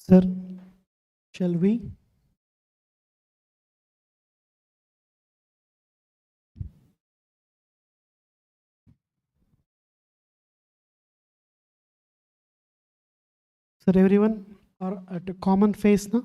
Sir, shall we? Sir, everyone are at a common phase now?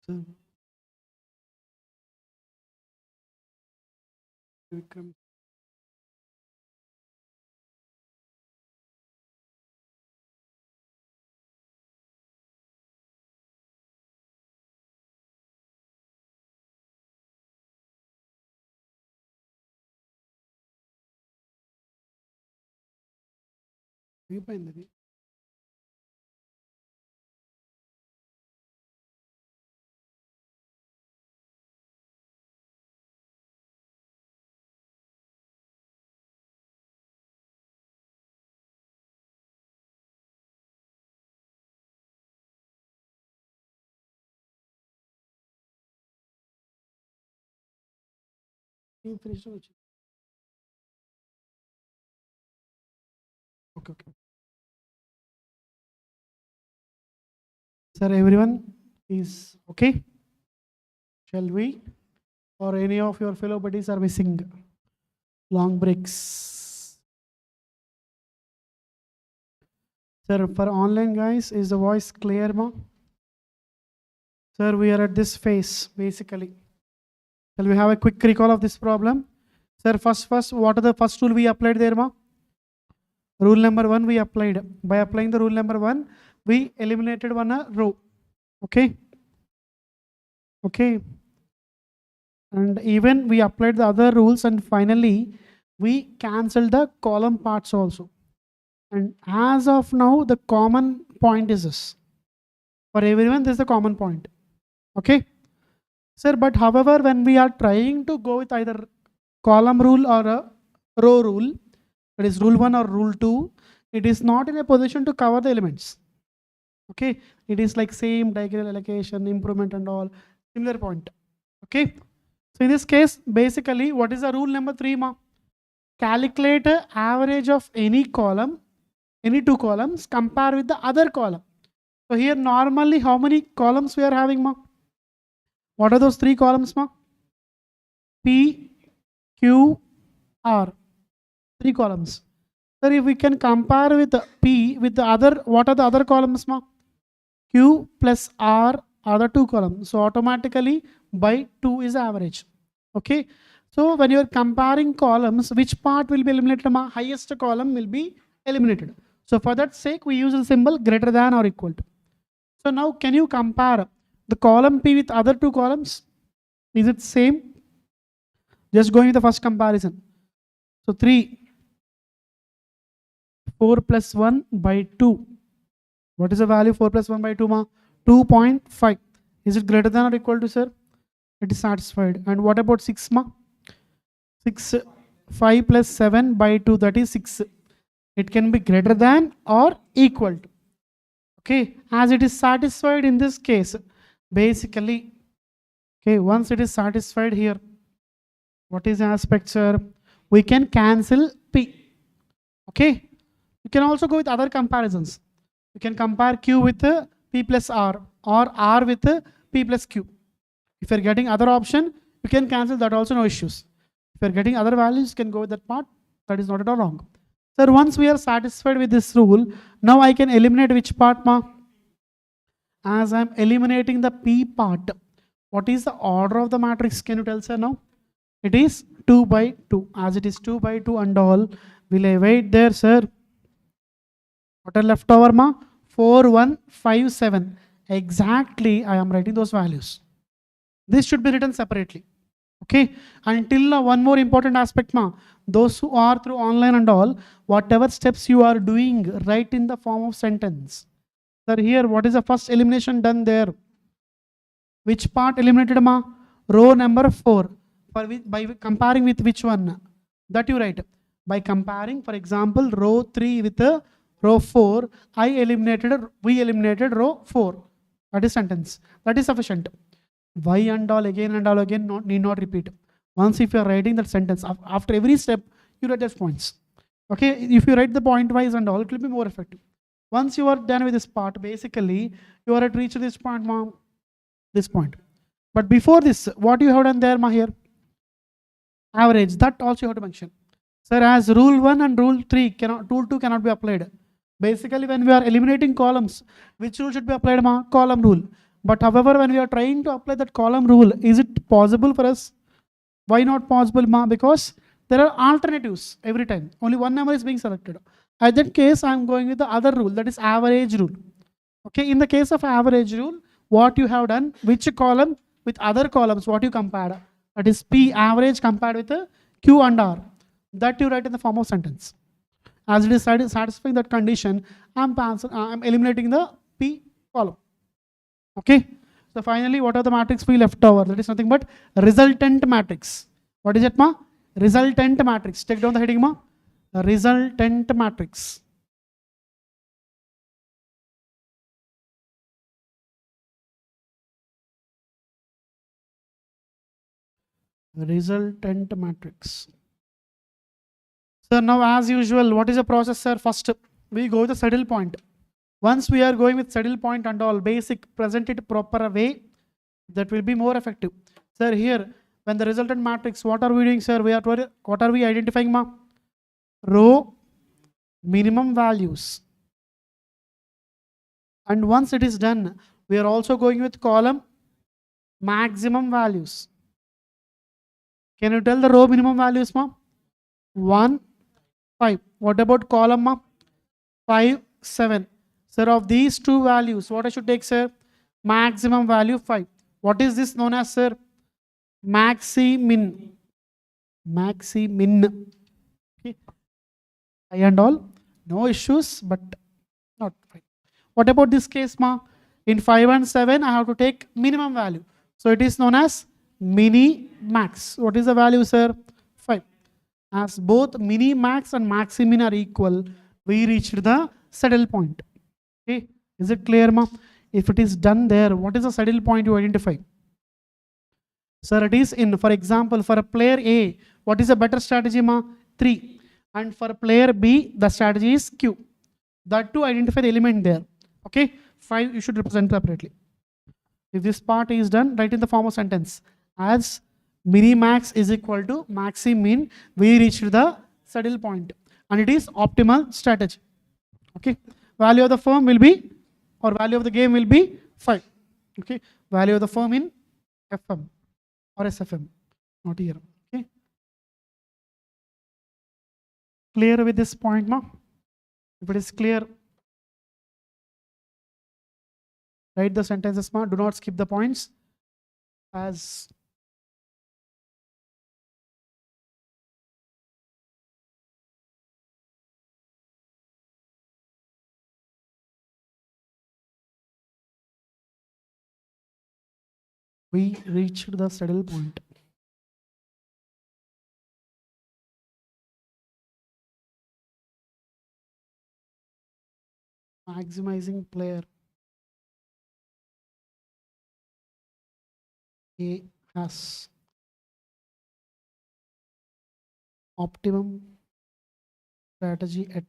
Sir, Vikram. అయిపోయింది. You finished it? Okay, okay. Sir, everyone is okay? Shall we? Or any of your fellow buddies are missing long breaks? Sir, for online guys, is the voice clear, ma? Sir, we are at this phase, basically. Shall we have a quick recall of this problem? Sir, first, what are the first rule we applied there, ma? Rule number 1 we applied. By applying the rule number 1, we eliminated one row. Okay. Okay. And even we applied the other rules, and finally we cancelled the column parts also. And as of now, the common point is this. For everyone, this is the common point. Okay. Sir, but however, when we are trying to go with either column rule or a row rule, that is rule 1 or rule 2, it is not in a position to cover the elements. Okay, it is like same diagonal allocation, improvement and all, similar point. Okay, so in this case, basically, what is the rule number 3, ma? Calculate a average of any column, any two columns, compare with the other column. So here normally how many columns we are having, ma? What are those 3 columns, ma? P, Q, R. 3 columns. Sir, if we can compare with P with the other, what are the other columns, ma? Q plus R are the 2 columns. So automatically by 2 is average. Okay. So when you are comparing columns, which part will be eliminated, ma? Highest column will be eliminated. So for that sake, we use the symbol greater than or equal to. So now can you compare the column P with other 2 columns? Is it same? Just going with the first comparison. So 3, 4 plus 1 by 2. What is the value 4 plus 1 by 2, ma? 2.5. Is it greater than or equal to, sir? It is satisfied. And what about 6, ma? 6, 5 plus 7 by 2, that is 6. It can be greater than or equal to. Okay, as it is satisfied in this case, basically, okay, once it is satisfied here, what is the aspect, sir? We can cancel P. Okay, you can also go with other comparisons. You can compare Q with P plus R or R with P plus Q. If you're getting other option, you can cancel that also, no issues. If you're getting other values, you can go with that part. That is not at all wrong. Sir, once we are satisfied with this rule, now I can eliminate which part, ma? As I'm eliminating the P part, what is the order of the matrix? Can you tell, sir, now? It is 2 by 2. As it is 2 by 2 and all, will I wait there, sir? What are left over, ma? 4, 1, 5, 7. Exactly, I am writing those values. This should be written separately. Okay. Until now, one more important aspect, ma. Those who are through online and all, whatever steps you are doing, write in the form of sentence. Sir, here, what is the first elimination done there? Which part eliminated, ma? Row number 4. For which, by comparing with which one? That you write. By comparing, for example, row 3 with row 4, we eliminated row 4. That is sentence. That is sufficient. Why and all again, need not repeat. Once if you are writing that sentence, after every step, you write those points. Okay, if you write the point wise and all, it will be more effective. Once you are done with this part, basically, you are at reach this point, ma'am, this point. But before this, what you have done there, ma, here? Average, that also you have to mention. Sir, as rule 1 and rule 3, rule 2 cannot be applied. Basically, when we are eliminating columns, which rule should be applied, ma? Column rule. But however, when we are trying to apply that column rule, is it possible for us? Why not possible, ma? Because there are alternatives every time. Only one number is being selected. At that case, I am going with the other rule, that is average rule. Okay, in the case of average rule, what you have done, which column with other columns, what you compared, that is P average compared with Q and R. That you write in the form of sentence. As it is satisfying that condition, I'm eliminating the P column. Okay. So finally, what are the matrix we left over? That is nothing but resultant matrix. What is it, ma? Resultant matrix. Take down the heading, ma. Resultant matrix. Resultant matrix. So now, as usual, what is the process, sir? First, we go with the saddle point. Once we are going with saddle point and all, basic, present it proper way, that will be more effective. Sir, here, when the resultant matrix, what are we doing, sir? What are we identifying, ma? Row minimum values. And once it is done, we are also going with column maximum values. Can you tell the row minimum values, ma? 1, 5. What about column, ma? 5, 7. Sir, of these two values, what I should take, sir? Maximum value 5. What is this known as, sir? Maximin. Maximin. Okay. And all, no issues, but not 5. What about this case, ma? In 5 and 7, I have to take minimum value. So it is known as mini max. What is the value, sir? 5. As both mini max and maximin are equal, we reached the saddle point. Okay, is it clear, ma? If it is done there, what is the saddle point you identify? Sir, it is in, for example, for a player A, what is a better strategy, ma? 3. And for player B, the strategy is Q. That to identify the element there. Okay, 5 you should represent separately. If this part is done, write in the form of sentence. As minimax is equal to maximin, we reached the saddle point. And it is optimal strategy. Okay, value of the firm will be, or value of the game will be 5. Okay, value of the firm in FM or SFM, not here. Okay, clear with this point, ma? If it is clear, write the sentences, ma. Do not skip the points. As we reached the saddle point. Maximizing player A has optimum strategy at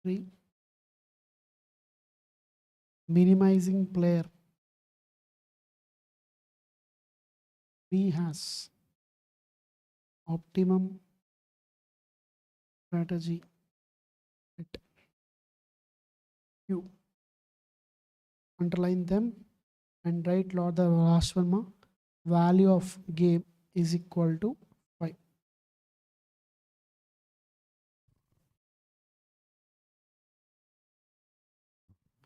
three. Minimizing player B has optimum strategy at Q. Underline them and write lot the last one ma. Value of game is equal to 5.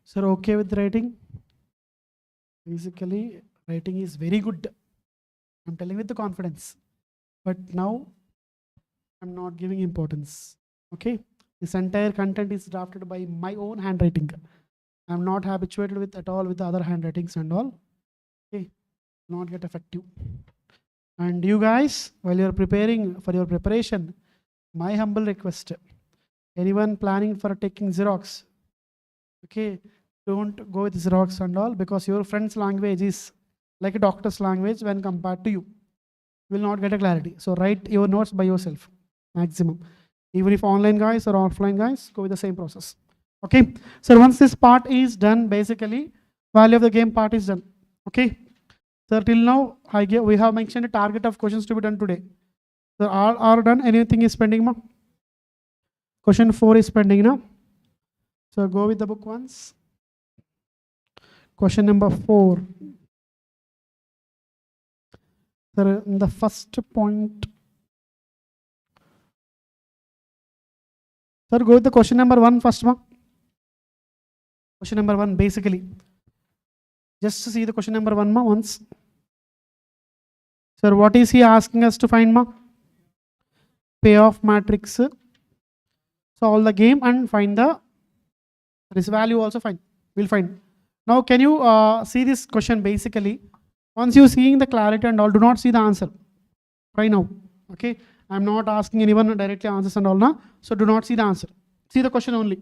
Sir, okay with writing? Basically, writing is very good. I'm telling with the confidence. But now I'm not giving importance. Okay? This entire content is drafted by my own handwriting. I'm not habituated with at all with the other handwritings and all. Okay? Not get effective. And you guys, while you're preparing for your preparation, my humble request, anyone planning for taking Xerox, okay, don't go with Xerox and all, because your friend's language is like a doctor's language when compared to you. You will not get a clarity. So write your notes by yourself, maximum. Even if online guys or offline guys, go with the same process. Okay. So once this part is done, basically, value of the game part is done. Okay. So till now, we have mentioned a target of questions to be done today. So all are done. Anything is pending, ma? Question 4 is pending now. So go with the book once. Question number 4. Sir, the first point. Sir, go with the question number 1 first, ma. Question number 1, basically. Just to see the question number 1, ma, once. Sir, what is he asking us to find, ma? Payoff matrix. Solve the game and find the risk value also find. We'll find. Now, can you see this question basically? Once you're seeing the clarity and all, do not see the answer. Right now. Okay. I'm not asking anyone directly answers and all now. So do not see the answer. See the question only.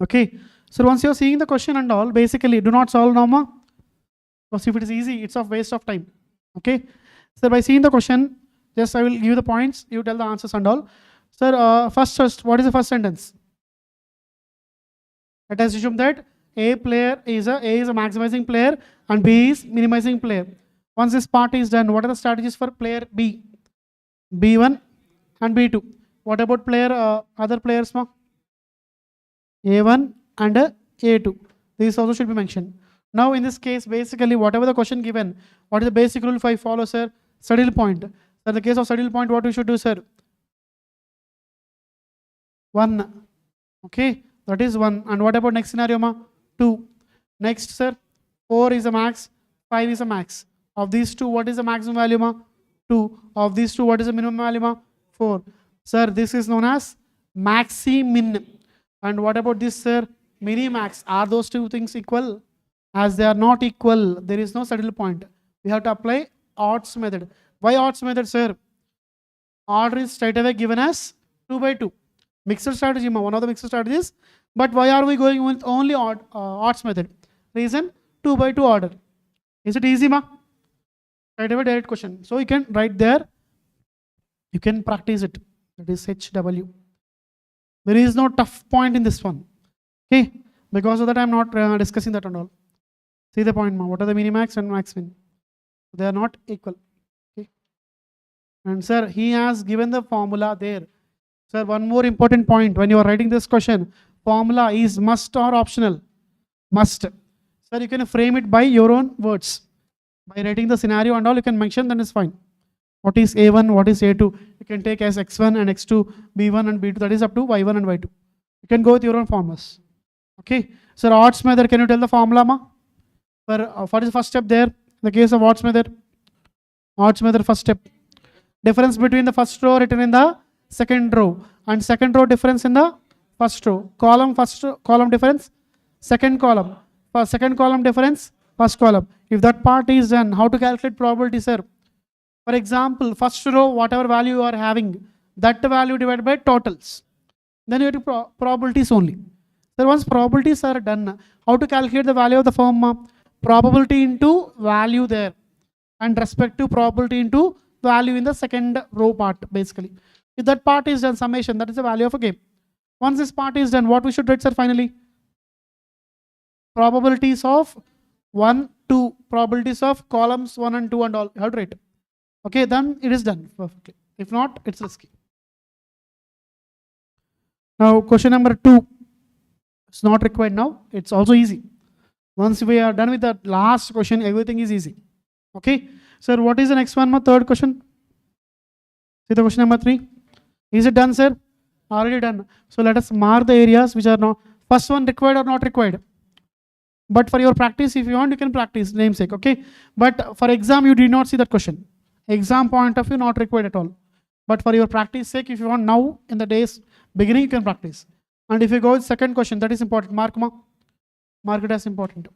Okay. So once you're seeing the question and all, basically do not solve now, ma. Because if it is easy, it's a waste of time. Okay. So by seeing the question, just I will give you the points, you tell the answers and all. Sir, first, what is the first sentence? Let us assume that A is a maximizing player and B is minimizing player. Once this part is done, what are the strategies for player B? B1 and B2. What about player other players, ma? A1 and A2. These also should be mentioned. Now in this case, basically whatever the question given, what is the basic rule if I follow, sir? Saddle point. So in the case of saddle point, what we should do, sir? 1. Okay, that is 1. And what about next scenario, ma? 2. Next, sir, 4 is a max, 5 is a max. Of these two, what is the maximum value, ma? 2. Of these two, what is the minimum value, ma? 4. Sir, this is known as maxi-min. And what about this, sir? Mini-max. Are those two things equal? As they are not equal, there is no saddle point. We have to apply odds method. Why odds method, sir? Order is straight away given as 2 by 2. Mixed strategy, one of the mixed strategies. But why are we going with only odds method? Reason, 2 by 2 order. Is it easy, ma? Straight away direct question. So you can write there. You can practice it. That is HW. There is no tough point in this one. Okay. Because of that, I am not discussing that and all. See the point, ma. What are the minimax and max min? They are not equal. Okay. And sir, he has given the formula there. Sir, one more important point. When you are writing this question, formula is must or optional? Must. Sir, you can frame it by your own words. By writing the scenario and all, you can mention, then it's fine. What is A1, what is A2? You can take as X1 and X2, B1 and B2. That is up to Y1 and Y2. You can go with your own formulas. Okay. Sir, odds method, can you tell the formula, ma? What is the first step there? In the case of odds method, first step. Difference between the first row written in the second row and second row difference in the first row. Column difference, second column. For second column difference, first column. If that part is done, how to calculate probability, sir? For example, first row, whatever value you are having, that value divided by totals. Then you have to probabilities only. So once probabilities are done, how to calculate the value of the firm? Probability into value there and respective probability into value in the second row part, basically. If that part is done, summation, that is the value of a game. Once this part is done, what we should write, sir, finally? Probabilities of 1, 2, probabilities of columns 1 and 2 and all. You have to write. Okay, then it is done perfectly. If not, it's risky. Now, question number 2. It's not required now. It's also easy. Once we are done with the last question, everything is easy. Okay. Sir, what is the next one? My third question. See the question number 3. Is it done, sir? Already done. So let us mark the areas which are not. First one, required or not required. But for your practice, if you want, you can practice namesake. Okay. But for exam, you did not see that question. Exam point of view, not required at all. But for your practice sake, if you want now in the day's beginning, you can practice. And if you go with second question, that is important. Mark it as important.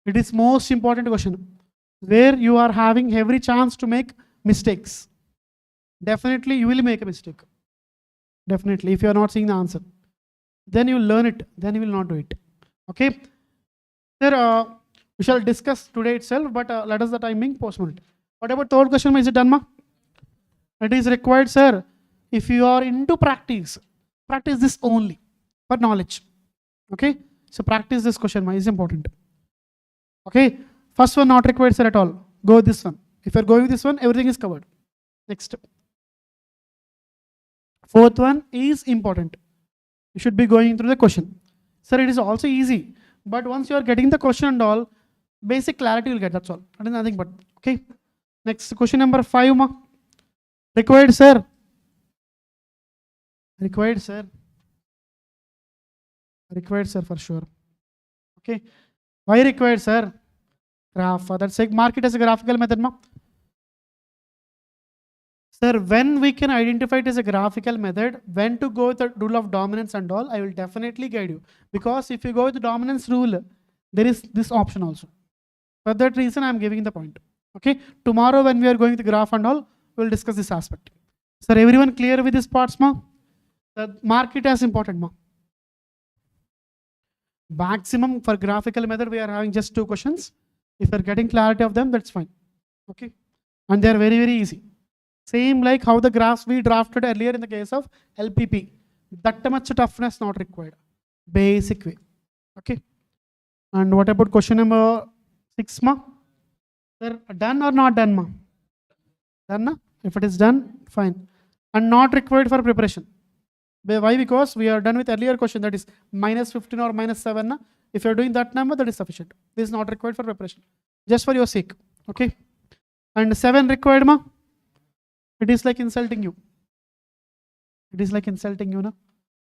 It is most important question where you are having every chance to make mistakes. Definitely you will make a mistake. Definitely, if you are not seeing the answer. Then you will learn it, then you will not do it. Okay. Sir, we shall discuss today itself, but let us the timing postpone it. What about third question? Is it done, ma? It is required, sir. If you are into practice this only for knowledge. Okay. So practice this question, ma, is important. Okay. First one not required, sir, at all. Go with this one. If you are going with this one, everything is covered. Next. Fourth one is important. You should be going through the question. Sir, it is also easy. But once you are getting the question and all, basic clarity you will get. That's all. That is nothing but. Okay. Next, question number 5. Ma. Required, sir. Required, sir. Required, sir, for sure. Okay. Why required, sir? Graph. That's like mark it as a graphical method, ma. Sir, when we can identify it as a graphical method, when to go with the rule of dominance and all, I will definitely guide you. Because if you go with the dominance rule, there is this option also. For that reason, I am giving the point. Okay. Tomorrow, when we are going with the graph and all, we will discuss this aspect. Sir, everyone clear with this parts, ma? Mark it as important, ma. Maximum for graphical method, we are having just 2 questions. If you are getting clarity of them, that's fine. Okay. And they are very, very easy. Same like how the graphs we drafted earlier in the case of LPP. That much toughness not required. Basic way. Okay. And what about question number 6, ma? Sir, done or not done, ma? Done, na? If it is done, fine. And not required for preparation. Why? Because we are done with earlier question, that is -15 or -7. Na? If you are doing that number, that is sufficient. This is not required for preparation. Just for your sake. Okay. And 7 required, ma? It is like insulting you. It is like insulting you, na?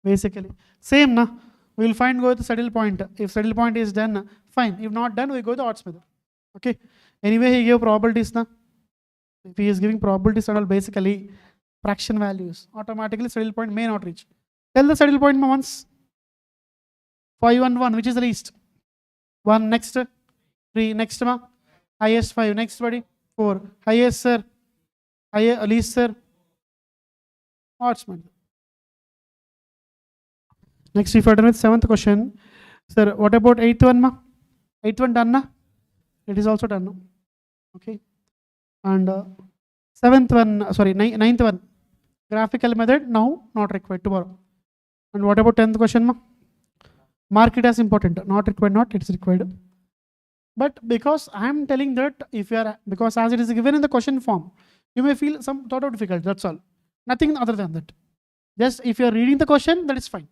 Basically. Same, na? We will find go with the saddle point. If saddle point is done, fine. If not done, we go with the odds method. Okay. Anyway, he gave probabilities, na? If he is giving probabilities and all, basically fraction values, automatically saddle point may not reach. Tell the saddle point once. 5 and 1, which is the least? 1 next, 3 next, ma? Highest 5, next buddy, 4. Highest, sir. Least, sir. Odds method. Next, if you are done with 7th question, sir, what about 8th one, ma? 8th one done, na? It is also done, no? Okay. And 7th one, sorry, 9th one, graphical method, now not required, tomorrow. And what about 10th question, ma? Mark it as important, not required, not, it's required. But because I am telling that if you are, because as it is given in the question form, you may feel some sort of difficult, that's all. Nothing other than that. Just if you are reading the question, that is fine.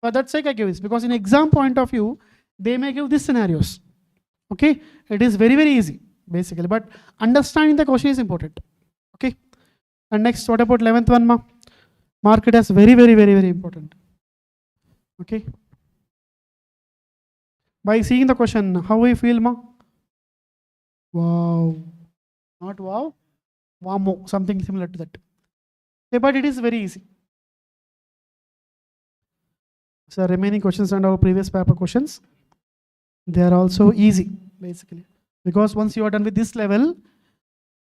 For that sake, I give this, because in exam point of view, they may give these scenarios. Okay, it is very, very easy, basically. But understanding the question is important. Okay. And next, what about 11th one, ma? Mark it as very, very, very, very important. Okay. By seeing the question, how we feel, ma? Wow. Not wow. Wamo, something similar to that. Okay, but it is very easy. So remaining questions and our previous paper questions, they are also easy, basically. Because once you are done with this level,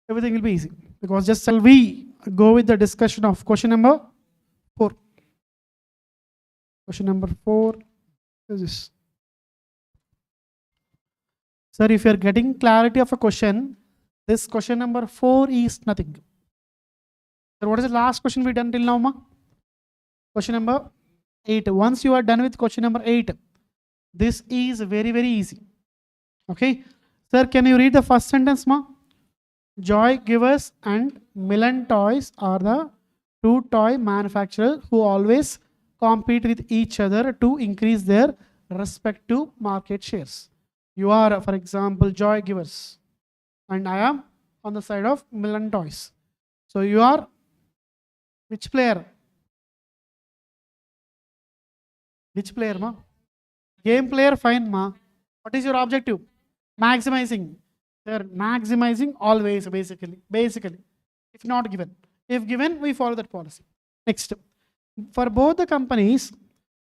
everything will be easy. Because just shall we go with the discussion of question number 4. Question number 4 is this. Sir, if you are getting clarity of a question, this question number 4 is nothing. So what is the last question we done till now, ma? Question number 8. Once you are done with question number 8, this is very, very easy. Okay. Sir, can you read the first sentence, ma? Joy Givers and Milan Toys are the two toy manufacturers who always compete with each other to increase their respective market shares. You are, for example, Joy Givers, and I am on the side of Milan Toys. So you are which player? Which player, ma? Game player, fine, ma. What is your objective? Maximizing. They're maximizing always, basically. If not given. If given, we follow that policy. Next. For both the companies,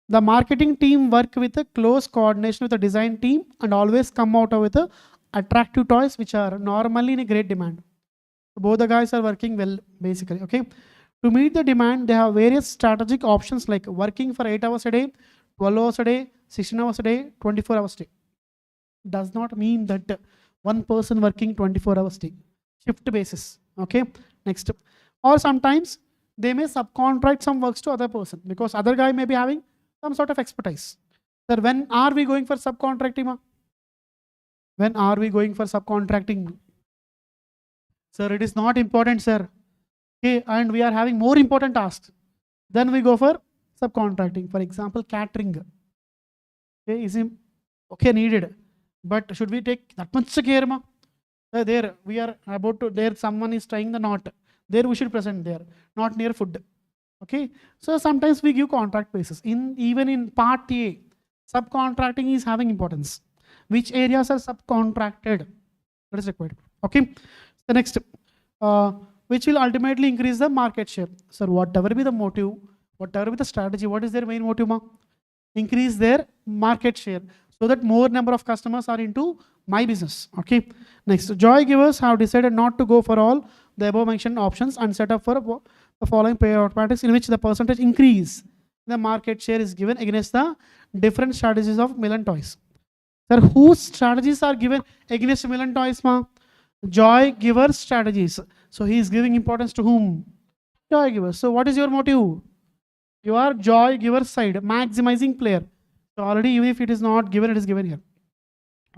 the marketing team work with a close coordination with the design team and always come out with a attractive toys which are normally in a great demand. Both the guys are working well, basically. Okay. To meet the demand, they have various strategic options like working for 8 hours a day, 12 hours a day, 16 hours a day, 24 hours a day. Does not mean that one person working 24 hours a day. Shift basis. Okay. Next. Or sometimes they may subcontract some works to other person because other guy may be having some sort of expertise. Sir, when are we going for subcontracting? When are we going for subcontracting? Sir, it is not important, sir. Okay, and we are having more important tasks. Then we go for subcontracting. For example, catering. Okay, is it okay needed? But should we take that much care? There we are about to. There someone is trying the knot. There we should present there, not near food. Okay, so sometimes we give contract basis. Even in part A, subcontracting is having importance. Which areas are subcontracted? That is required. Okay, the next, which will ultimately increase the market share. So whatever be the motive, whatever be the strategy, what is their main motive? Increase their market share so that more number of customers are into my business. Okay. Next, joy givers have decided not to go for all the above mentioned options and set up for the following payout matrix in which the percentage increase the market share is given against the different strategies of Milan Toys. Sir, whose strategies are given against Milan Toys? Joy giver strategies. So he is giving importance to whom? Joy givers. So what is your motive? You are joy giver side, maximizing player. So already even if it is not given, it is given here.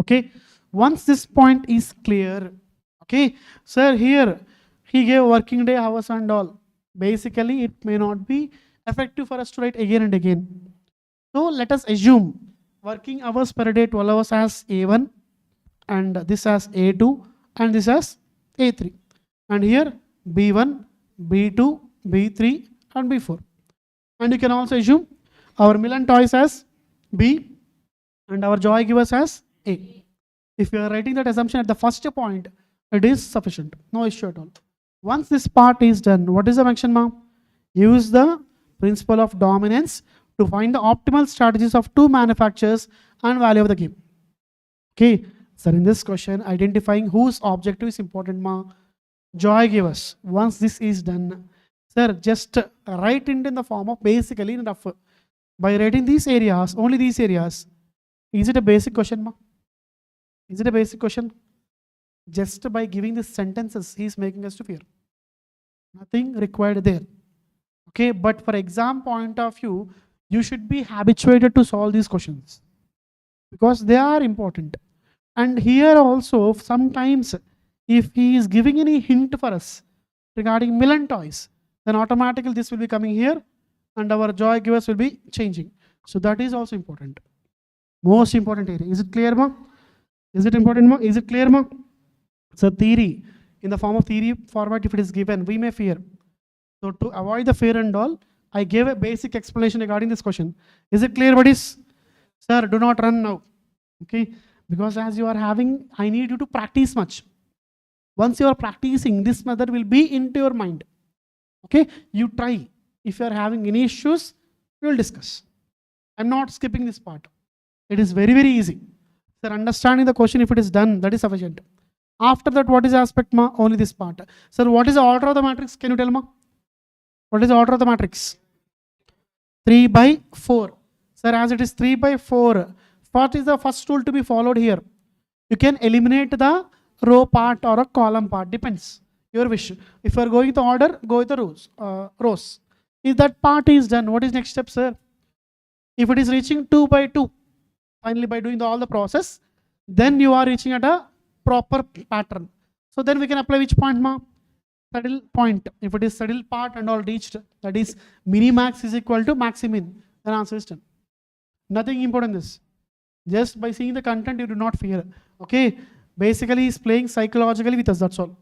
Okay. Once this point is clear, okay, sir, here he gave working day hours and all. Basically, it may not be effective for us to write again and again. So let us assume working hours per day 12 hours as A1 and this as A2 and this as A3. And here B1, B2, B3 and B4. And you can also assume our Milan Toys as B and our joy givers as A. If you are writing that assumption at the first point, it is sufficient. No issue at all. Once this part is done, what is the action, ma'am? Use the principle of dominance to find the optimal strategies of two manufacturers and value of the game. Okay. So in this question, identifying whose objective is important, ma'am. Joy givers. Once this is done, sir, just write it in the form of basically in rough. By writing these areas, only these areas, is it a basic question, ma'am? Is it a basic question? Just by giving these sentences, he is making us to fear. Nothing required there. Okay, but for exam point of view, you should be habituated to solve these questions because they are important. And here also, sometimes if he is giving any hint for us regarding Milan Toys, then automatically this will be coming here and our joy givers will be changing. So that is also important. Most important area. Is it clear, ma? Is it important, ma? Is it clear, ma? So theory, in the form of theory format, if it is given, we may fear. So to avoid the fear and all, I gave a basic explanation regarding this question. Is it clear, buddies? Sir, do not run now. Okay, because as you are having, I need you to practice much. Once you are practicing, this method will be into your mind. Okay, you try. If you are having any issues, we will discuss. I'm not skipping this part. It is very, very easy. Sir, understanding the question, if it is done, that is sufficient. After that, what is the aspect, ma? Only this part. Sir, what is the order of the matrix? Can you tell, ma? What is the order of the matrix? 3 by 4. Sir, as it is 3 by 4, what is the first rule to be followed here? You can eliminate the row part or a column part. Depends. Your wish. If you are going to order, go with the rows. If that part is done, what is next step, sir? If it is reaching 2 by 2, finally by doing all the process, then you are reaching at a proper pattern. So then we can apply which point, ma? Saddle point. If it is saddle part and all reached, that is minimax is equal to maximin, then answer is done. Nothing important in this. Just by seeing the content, you do not fear. Okay. Basically, he's playing psychologically with us. That's all.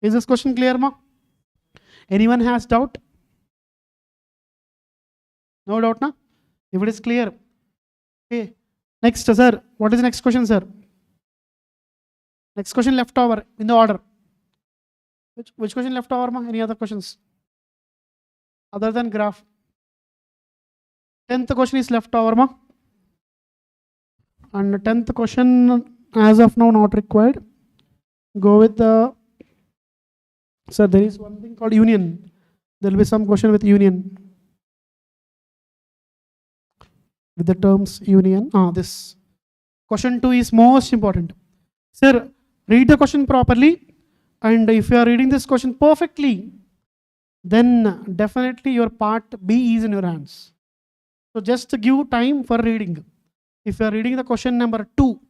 Is this question clear, ma? Anyone has doubt? No doubt, na? If it is clear. Okay. Next, sir. What is the next question, sir? Next question left over in the order. Which question left over, ma? Any other questions? Other than graph. 10th question is left over, ma? And 10th question, as of now, not required. Go with the... Sir, there is one thing called union. There will be some question with union. With the terms union. This. Question 2 is most important. Sir, read the question properly. And if you are reading this question perfectly, then definitely your part B is in your hands. So just give time for reading. If you are reading the question number 2,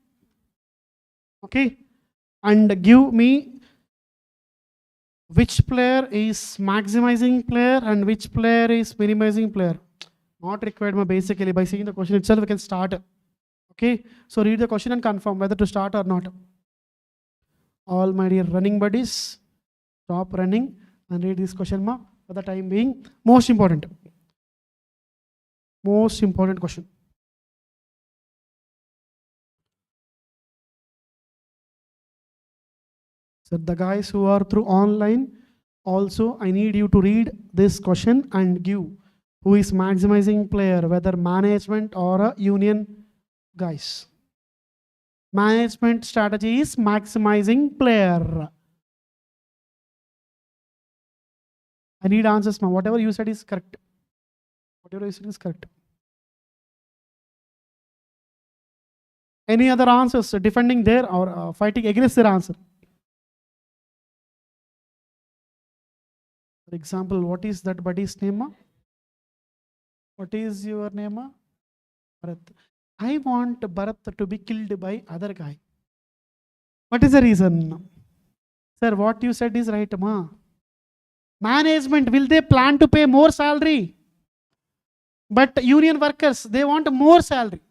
okay, and give me which player is maximizing player and which player is minimizing player. Not required, basically by seeing the question itself we can start. Okay, so read the question and confirm whether to start or not. All my dear running buddies, stop running and read this question for the time being. Most important question. So the guys who are through online, also I need you to read this question and give who is maximizing player, whether management or a union, guys. Management strategy is maximizing player. I need answers, ma'am. Whatever you said is correct. Whatever you said is correct. Any other answers defending their or fighting against their answer? For example, what is that buddy's name? What is your name? Bharat. I want Bharat to be killed by other guy. What is the reason? Sir, what you said is right, ma. Management, will they plan to pay more salary? But union workers, they want more salary.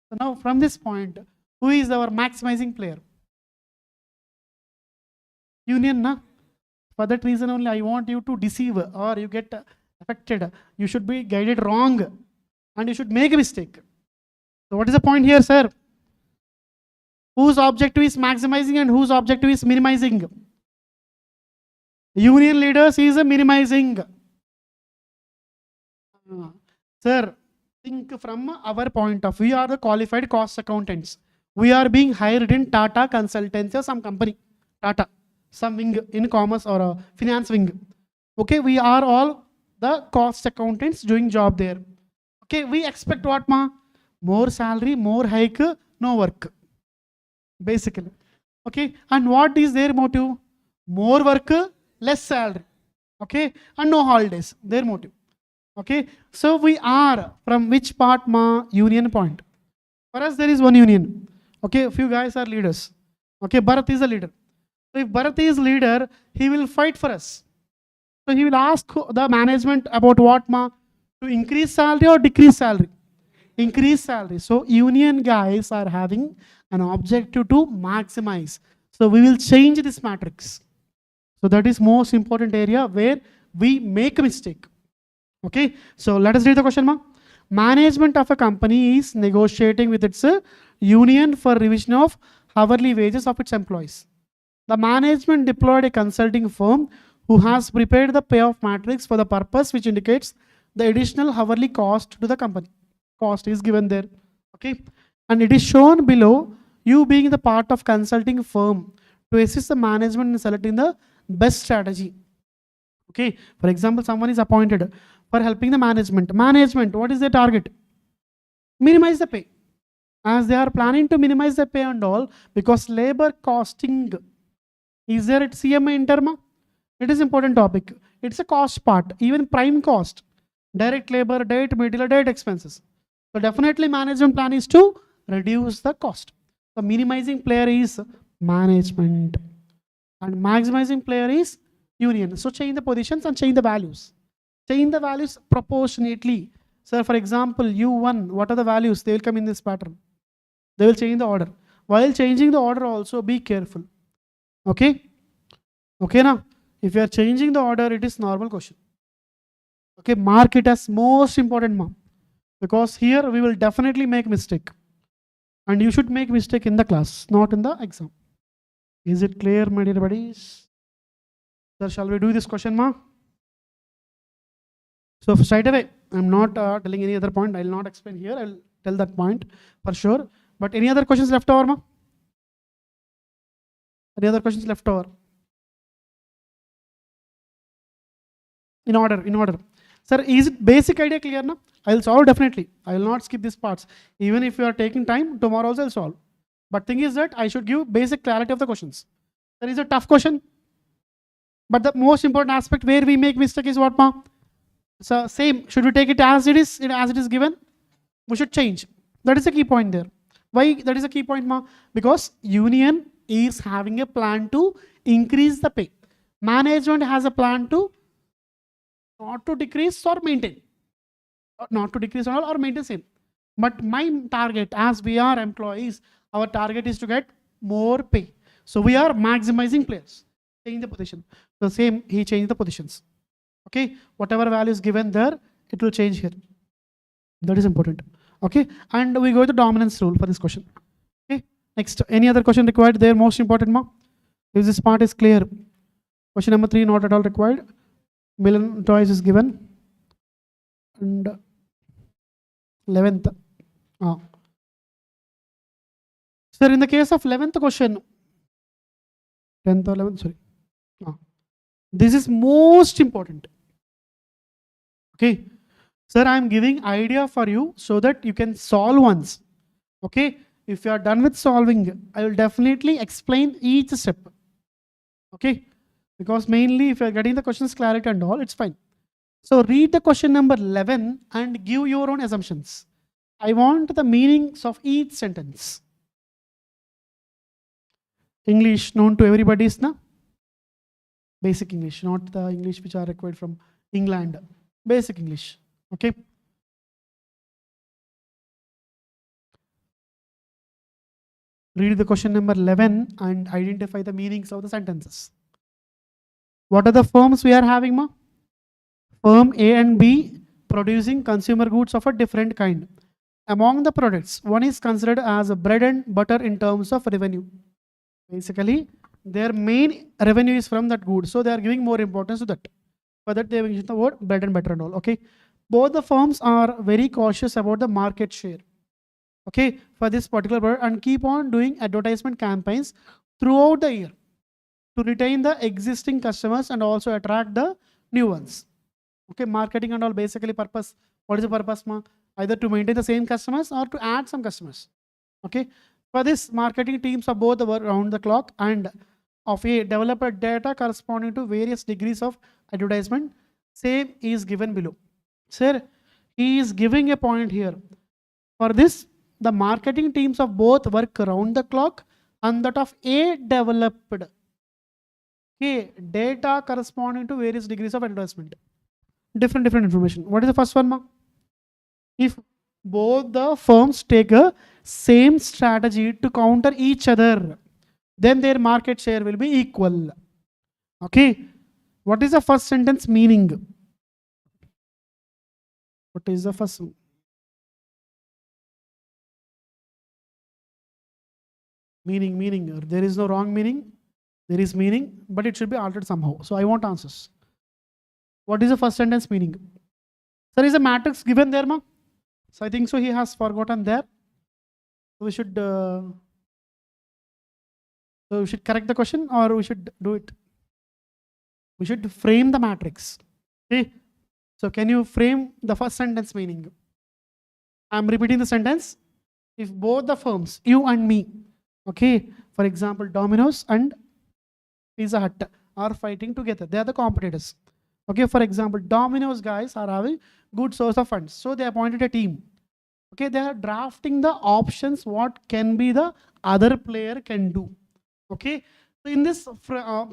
So now from this point, who is our maximizing player? Union, na? For that reason only I want you to deceive or you get affected. You should be guided wrong and you should make a mistake. So what is the point here, sir? Whose objective is maximizing and whose objective is minimizing? Union leaders is minimizing. Sir, think from our point of view, we are the qualified cost accountants. We are being hired in Tata Consultancy or some company. Tata, some wing in commerce or a finance wing. Okay, we are all the cost accountants doing job there. Okay, we expect what, ma? More salary, more hike, no work. Basically. Okay, and what is their motive? More work, less salary. Okay, and no holidays. Their motive. Okay, so we are from which part, ma? Union point. For us, there is one union. Okay, a few guys are leaders. Okay, Bharat is a leader. So if Bharat is leader, he will fight for us. So he will ask the management about what, ma? To increase salary or decrease salary? Increase salary. So union guys are having an objective to maximize. So we will change this matrix. So that is most important area where we make a mistake. Okay, so let us read the question, ma. Management of a company is negotiating with its union for revision of hourly wages of its employees. The management deployed a consulting firm who has prepared the payoff matrix for the purpose which indicates the additional hourly cost to the company. Cost is given there. Okay, and it is shown below, you being the part of consulting firm to assist the management in selecting the best strategy. Okay, for example, someone is appointed for helping the management. Management, what is their target? Minimize the pay. As they are planning to minimize the pay and all, because labor costing is there at CMA in term? It is important topic. It's a cost part, even prime cost, direct labor, direct material, direct expenses. So definitely management plan is to reduce the cost. So minimizing player is management. And maximizing player is union. So change the positions and change the values. Change the values proportionately. So for example, U1, what are the values? They will come in this pattern. They will change the order. While changing the order also, be careful. Okay? Okay now? If you are changing the order, it is normal question. Okay, mark it as most important mark. Because here we will definitely make mistake. And you should make mistake in the class, not in the exam. Is it clear, my dear buddies? Sir, shall we do this question, ma? So straight away, I'm not telling any other point. I will not explain here. I will tell that point for sure. But any other questions left over, ma? Any other questions left over? In order. Sir, is it basic idea clear now? I will solve definitely. I will not skip these parts. Even if you are taking time, tomorrow also I will solve. But thing is that I should give basic clarity of the questions. There is a tough question. But the most important aspect where we make mistake is what, ma? So same. Should we take it as it is given? We should change. That is a key point there. Why that is a key point, ma? Because union is having a plan to increase the pay. Management has a plan to not to decrease or maintain. Not to decrease or maintain same. But my target, as we are employees, our target is to get more pay. So we are maximizing players. Change the position. So same, he changed the positions. Okay, whatever value is given there, it will change here. That is important. Okay, and we go to the dominance rule for this question. Okay, next, any other question required there? Most important, ma? If this part is clear. Question number 3, not at all required. Million toys is given. And 11th. Sir, in the case of 11th question, 10th or 11th, sorry. This is most important. Okay. Sir, I am giving idea for you so that you can solve once. Okay. If you are done with solving, I will definitely explain each step. Okay. Because mainly if you are getting the questions clarity and all, it's fine. So read the question number 11 and give your own assumptions. I want the meanings of each sentence. English known to everybody is na? Basic English, not the English which are required from England. Basic English. Okay. Read the question number 11 and identify the meanings of the sentences. What are the firms we are having, ma? Firm A and B producing consumer goods of a different kind. Among the products, one is considered as a bread and butter in terms of revenue. Basically, their main revenue is from that good. So they are giving more importance to that. For that, they have used the word bread and butter and all. Okay. Both the firms are very cautious about the market share. Okay. For this particular product and keep on doing advertisement campaigns throughout the year to retain the existing customers and also attract the new ones. Okay. Marketing and all basically purpose. What is the purpose, ma? Either to maintain the same customers or to add some customers. Okay. For this, marketing teams are both around the clock and of a developer data corresponding to various degrees of advertisement. Same is given below. Sir, he is giving a point here. For this, the marketing teams of both work around the clock and that of a developed. Okay, data corresponding to various degrees of advertisement. Different information. What is the first one, ma? If both the firms take a same strategy to counter each other, then their market share will be equal. Okay. What is the first sentence meaning? What is the first one? Meaning. There is no wrong meaning. There is meaning, but it should be altered somehow. So I want answers. What is the first sentence meaning? Sir, is a matrix given there, ma? So I think so he has forgotten there. We should correct the question or we should do it. We should frame the matrix. Okay. So can you frame the first sentence meaning? I'm repeating the sentence. If both the firms, you and me, okay, for example, Domino's and Pizza Hut are fighting together. They are the competitors. Okay, for example, Domino's guys are having good source of funds. So they appointed a team. Okay, they are drafting the options what can be the other player can do. Okay. So in this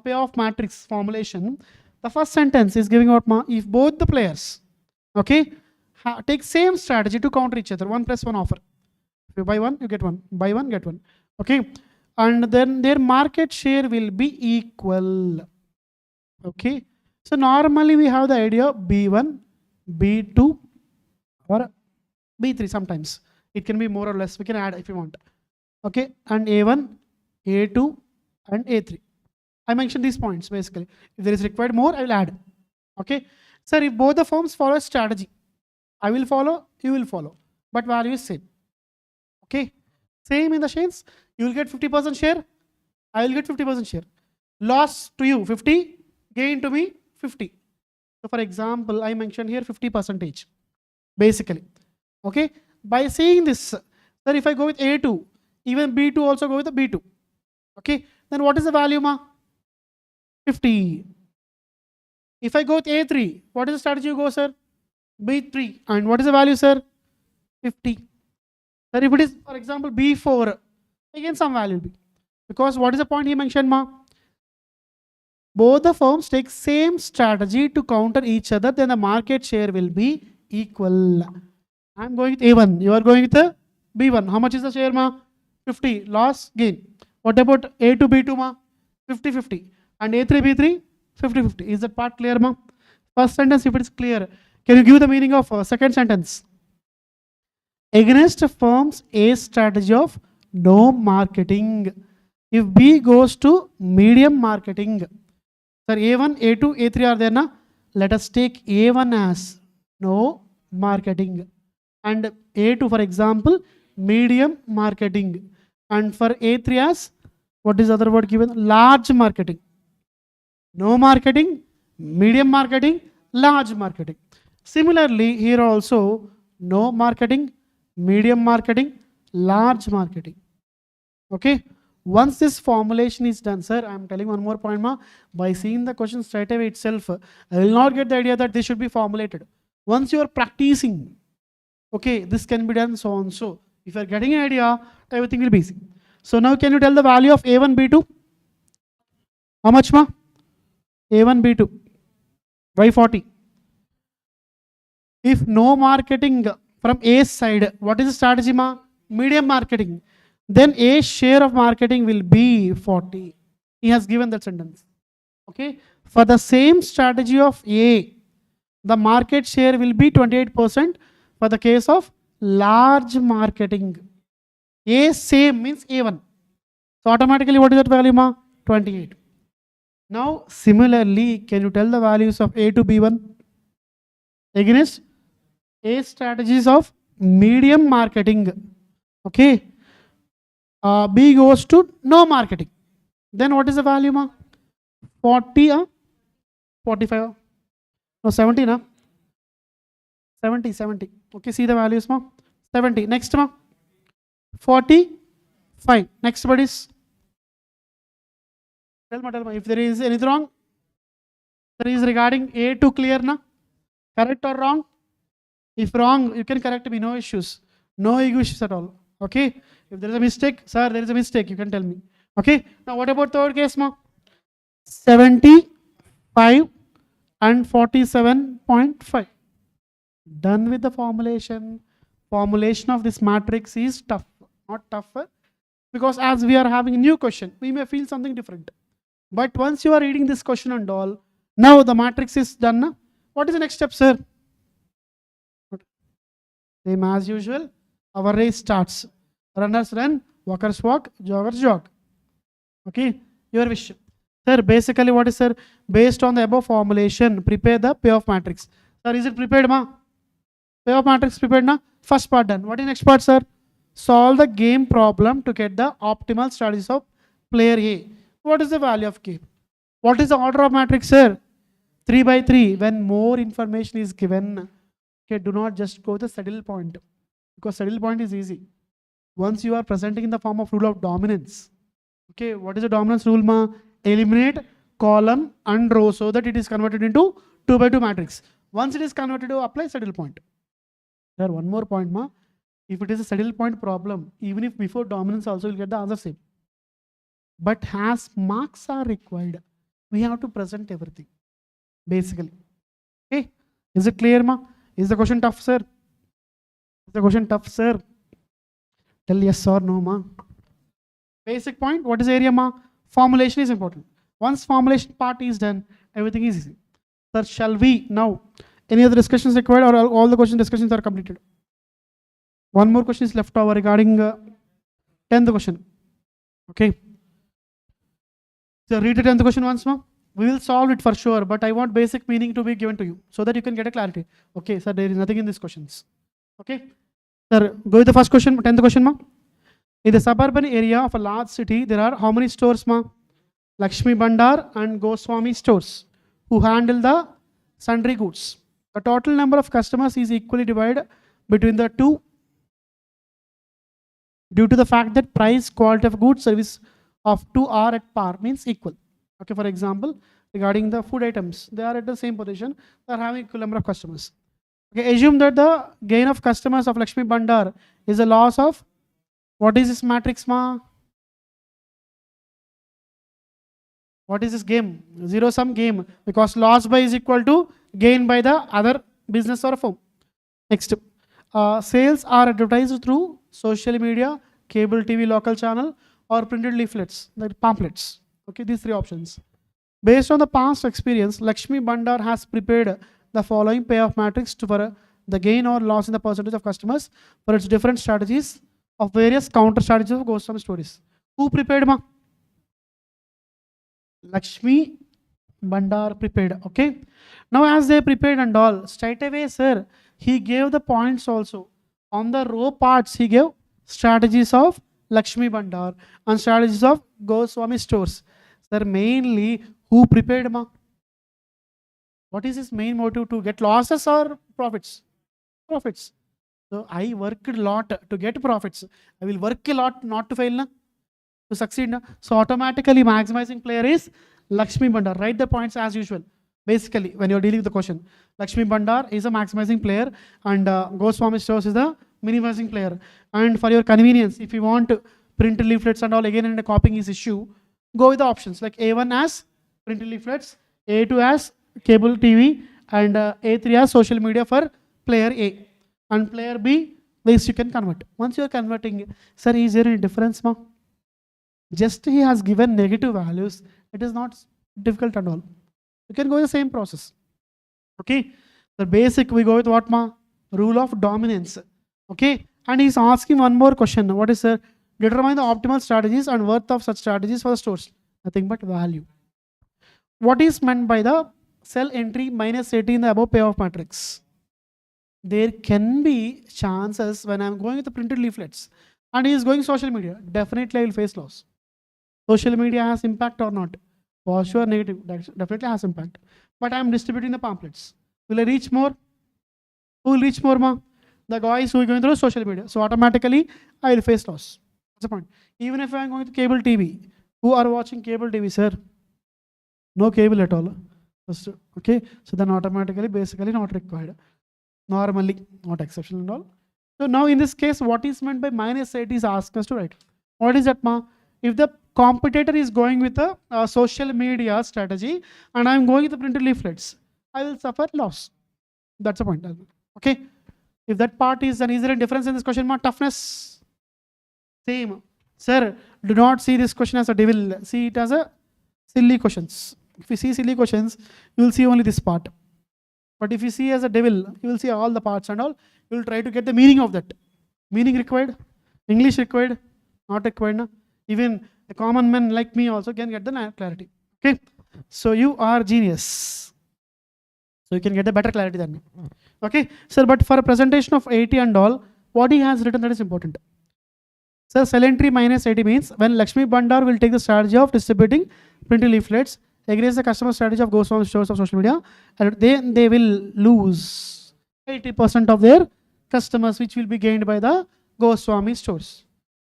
payoff matrix formulation, the first sentence is giving out if both the players, okay, take same strategy to counter each other, 1+1 offer. If you buy one, you get one. Buy one, get one. Okay. And then their market share will be equal. Okay. So normally we have the idea B1, B2, or B3 sometimes. It can be more or less. We can add if you want. Okay. And A1, A2, and A3. I mentioned these points basically. If there is required more, I will add. Okay. Sir, if both the firms follow a strategy, I will follow, you will follow. But value is same. Okay. Same in the sense, you will get 50% share, I will get 50% share. Loss to you 50, gain to me 50. So for example, I mentioned here 50% basically. Okay. By saying this, sir, if I go with A2, even B2 also go with the B2. Okay. Then what is the value, ma? 50. If I go with A3, what is the strategy you go, sir? B3. And what is the value, sir? 50. Sir, if it is, for example, B4, again some value will be. Because what is the point he mentioned, ma? Both the firms take same strategy to counter each other, then the market share will be equal. I'm going with A1. You are going with the B1. How much is the share, ma? 50. Loss, gain. What about A2, B2, ma? 50-50. And A3, B3, 50-50. Is that part clear, ma? First sentence, if it is clear. Can you give the meaning of second sentence? Against firms A strategy of no marketing. If B goes to medium marketing. Sir, A1, A2, A3 are there, na? Let us take A1 as no marketing. And A2, for example, medium marketing. And for A3 as, what is the other word given? Large marketing. No marketing, medium marketing, large marketing. Similarly, here also, no marketing, medium marketing, large marketing. Okay. Once this formulation is done, sir, I am telling one more point, ma. By seeing the question straight away itself, I will not get the idea that this should be formulated. Once you are practicing, okay, this can be done so and so. If you are getting an idea, everything will be easy. So now can you tell the value of A1, B2? How much, ma? A1, B2. Why 40? If no marketing from A's side, what is the strategy, ma? Medium marketing. Then A's share of marketing will be 40. He has given that sentence. Okay. For the same strategy of A, the market share will be 28% for the case of large marketing. A same means A1. So automatically what is that value, ma? 28. Now similarly, can you tell the values of A to B1 against A strategies of medium marketing? Okay. B goes to no marketing. Then what is the value, ma? 40, 45, no 70, na? 70. Okay, see the values, ma? 70. Next, ma? 45. Next, what is? Tell me, if there is anything wrong, there is regarding A2 clear, na? Correct or wrong? If wrong, you can correct me, no issues. No issues at all. Okay. If there is a mistake, sir, there is a mistake, you can tell me. Okay. Now, what about third case, ma? 75 and 47.5. Done with the formulation. Formulation of this matrix is tough, not tougher, because as we are having a new question, we may feel something different. But once you are reading this question and all, now the matrix is done. Na? What is the next step, sir? Same as usual, our race starts. Runners run, walkers walk, joggers jog. Okay, your wish. Sir, basically what is, sir? Based on the above formulation, prepare the payoff matrix. Sir, is it prepared, ma? Payoff matrix prepared, na? First part done. What is next part, sir? Solve the game problem to get the optimal strategies of player A. What is the value of K? What is the order of matrix, sir? 3 by 3. When more information is given, okay, do not just go the saddle point, because saddle point is easy. Once you are presenting in the form of rule of dominance, okay, what is the dominance rule, ma? Eliminate column and row so that it is converted into 2 by 2 matrix. Once it is converted to apply saddle point. There one more point, ma. If it is a saddle point problem, even if before dominance also will get the answer same. but as marks are required, we have to present everything, basically. Okay, is it clear, ma? Is the question tough, sir? Is the question tough, sir? Tell yes or no, ma. Basic point, what is area, ma? Formulation is important. Once formulation part is done, everything is easy. Sir, shall we now? Any other discussions required, or all the question discussions are completed? One more question is left over regarding 10th question. Okay. So read the 10th question once more. We will solve it for sure, but I want basic meaning to be given to you so that you can get a clarity. Okay, sir, there is nothing in these questions. Okay. Sir, go with the first question, 10th question, ma. In the suburban area of a large city, there are how many stores, ma? Lakshmi Bandar and Goswami stores, who handle the sundry goods. The total number of customers is equally divided between the two due to the fact that price, quality of goods, service of two are at par, means equal. Okay, for example, regarding the food items, they are at the same position, they are having equal number of customers. Okay, assume that the gain of customers of Lakshmi Bandar is a loss of, what is this matrix, ma? What is this game? Zero sum game, because loss by is equal to gain by the other business or firm. Next, sales are advertised through social media, cable TV local channel, or printed leaflets, like pamphlets. Okay, these three options. Based on the past experience, Lakshmi Bandar has prepared the following payoff matrix for the gain or loss in the percentage of customers for its different strategies of various counter strategies of Goswami stories. Who prepared, ma? Lakshmi Bandar prepared. Okay. Now, as they prepared and all, straight away, sir, he gave the points also. On the row parts, he gave strategies of Lakshmi Bandar and strategies of Goswami stores. Sir, mainly, who prepared, ma? What is his main motive, to get losses or profits? Profits. So I worked a lot to get profits. I will work a lot not to fail, na? To succeed, na? So automatically maximizing player is Lakshmi Bandar. Write the points as usual. Basically, when you're dealing with the question, Lakshmi Bandar is a maximizing player and Goswami stores is the minimizing player. And for your convenience, if you want to print leaflets and all, again, and copying is issue, go with the options like A1 as print leaflets, A2 as cable TV, and A3 as social media for player A. And player B, this you can convert. Once you are converting, sir, is there any difference, ma? Just he has given negative values. It is not difficult at all. You can go the same process. Okay. The basic, we go with what, ma? Rule of dominance. Okay. And he's asking one more question. What is, sir? Determine the optimal strategies and worth of such strategies for the stores. Nothing but value. What is meant by the cell entry minus 80 in the above payoff matrix? There can be chances when I'm going with the printed leaflets and he is going social media, definitely I will face loss. Social media has impact or not? For sure, negative, definitely has impact. But I'm distributing the pamphlets. Will I reach more? Who will reach more, ma? The guys who are going through social media. So automatically, I will face loss. That's the point. Even if I'm going to cable TV, who are watching cable TV, sir? No cable at all. Okay, so then automatically, basically not required. Normally, not exceptional and all. So now in this case, what is meant by minus 8 is asked us to write. What is that, ma? If the competitor is going with a social media strategy and I'm going with the printed leaflets, I will suffer loss. That's the point. Okay. If that part is, then is there a difference in this question, ma? Toughness? Same. Sir, do not see this question as a devil. See it as a silly questions. If you see silly questions, you will see only this part. But if you see as a devil, you will see all the parts and all. You will try to get the meaning of that. Meaning required, English required, not required. Na? Even a common man like me also can get the clarity. Okay. So you are genius. So you can get a better clarity than me. Okay. Sir, but for a presentation of 80 and all, what he has written, that is important. Sir, cell entry minus 80 means when Lakshmi Bandar will take the strategy of distributing printed leaflets against the customer strategy of Goswami stores of social media, and then they will lose 80% of their customers, which will be gained by the Goswami stores.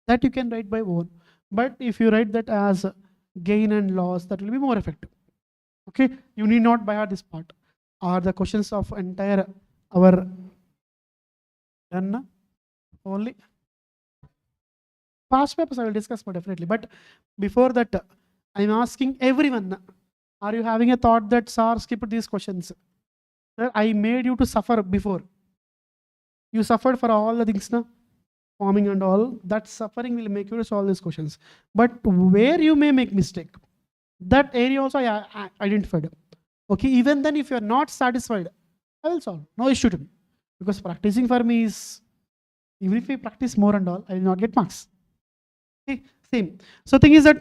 That you can write by own. But if you write that as gain and loss, that will be more effective. Okay, you need not by heart this part. Are the questions of entire our done only? Past papers I will discuss more definitely. But before that, I'm asking everyone, are you having a thought that sir skipped these questions? Sir, I made you to suffer before. You suffered for all the things, na? Forming and all. That suffering will make you to solve these questions. But where you may make mistake, that area also I identified. Okay, even then if you are not satisfied, I will solve. No issue to me. Because practicing for me is, even if I practice more and all, I will not get marks. Okay, same. So thing is that,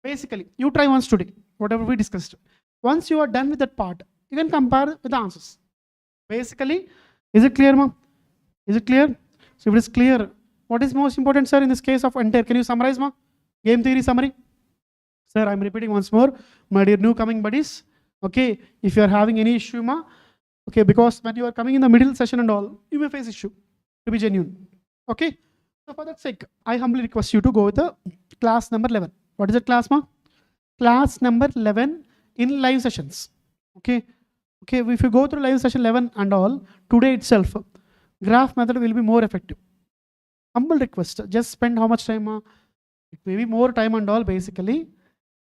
basically, you try once today, whatever we discussed. Once you are done with that part, you can compare with the answers. Basically, is it clear, ma? Is it clear? So if it is clear, what is most important, sir, in this case of entire? Can you summarize, ma? Game theory summary. Sir, I'm repeating once more, my dear new coming buddies. Okay, if you are having any issue, ma, okay, because when you are coming in the middle session and all, you may face issue, to be genuine. Okay, so for that sake, I humbly request you to go with the class number 11. What is it, class, ma? Class number 11 in live sessions. Okay, okay, if you go through live session 11 and all, today itself, graph method will be more effective. Humble request, just spend how much time, ma? It may be more time and all basically,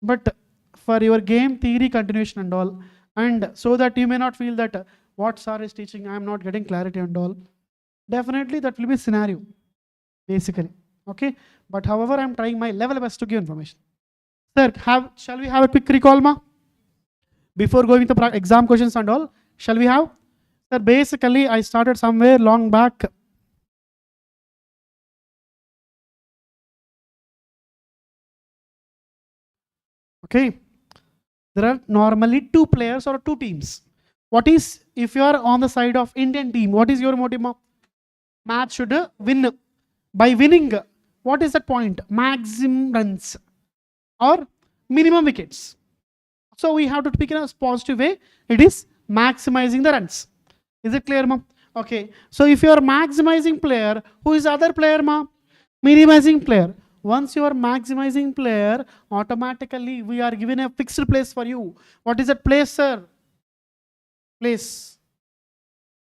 but for your game theory continuation and all, and so that you may not feel that what sir is teaching, I am not getting clarity and all. Definitely that will be scenario, basically. Okay, but however, I am trying my level best to give information. Sir, shall we have a quick recall, ma? Before going to exam questions and all, shall we have? Sir, basically, I started somewhere long back. Okay, there are normally two players or two teams. What is, if you are on the side of Indian team, what is your motive, ma? Match should win. By winning, what is that point? Maximum runs or minimum wickets. So we have to speak in a positive way. It is maximizing the runs. Is it clear, ma? Okay. So if you are maximizing player, who is the other player, ma? Minimizing player. Once you are maximizing player, automatically we are given a fixed place for you. What is that place, sir? Place.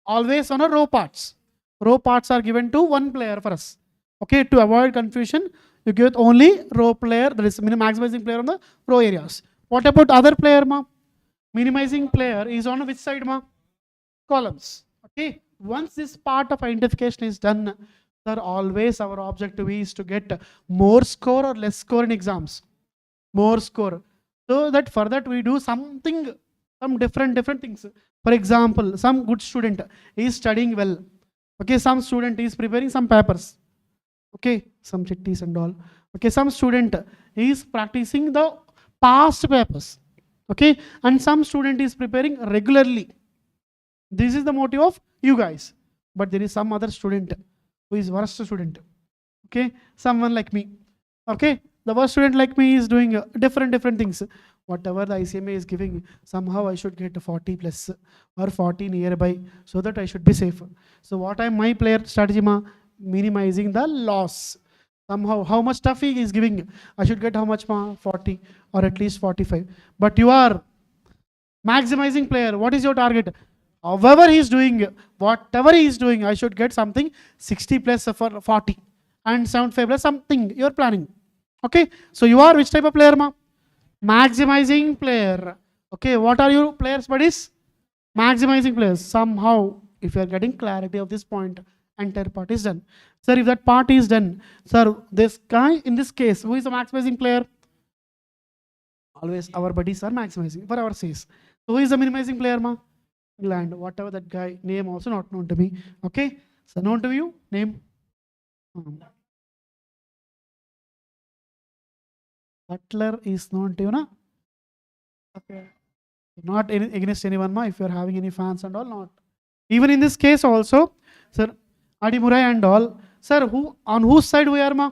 Always on a row parts. Row parts are given to one player for us. Okay, to avoid confusion, you give only row player, that is maximizing player on the row areas. What about other player, ma? Minimizing player is on which side, ma? Columns. Okay, once this part of identification is done, sir, always our objective is to get more score or less score in exams. More score. So that for that we do something, some different things. For example, some good student is studying well. Okay, some student is preparing some papers. Okay, some chitties and all. Okay, some student is practicing the past papers. Okay, and some student is preparing regularly. This is the motive of you guys. But there is some other student who is worst student. Okay, someone like me. Okay, the worst student like me is doing different things. Whatever the ICMA is giving, somehow I should get 40 plus or 40 nearby, so that I should be safe. So what am my player strategy, ma? Minimizing the loss. Somehow, how much stuff he is giving, I should get how much, ma? 40 or at least 45. But you are maximizing player. What is your target? However he is doing, whatever he is doing, I should get something 60 plus for 40 and 75 plus something you are planning. Okay, so you are which type of player, ma? Maximizing player. Okay, what are your players, buddies? Maximizing players. Somehow, if you are getting clarity of this point, entire part is done. Sir, if that part is done, sir, this guy in this case, who is a maximizing player? Always our buddies are maximizing for our says. So who is the minimizing player, ma? England. Whatever that guy name also not known to me. Okay, so known to you name. Butler is known to you, na? Okay. Not against anyone, ma. If you are having any fans and all, not. Even in this case also, sir, Adi Murai and all, sir, who on whose side we are, ma?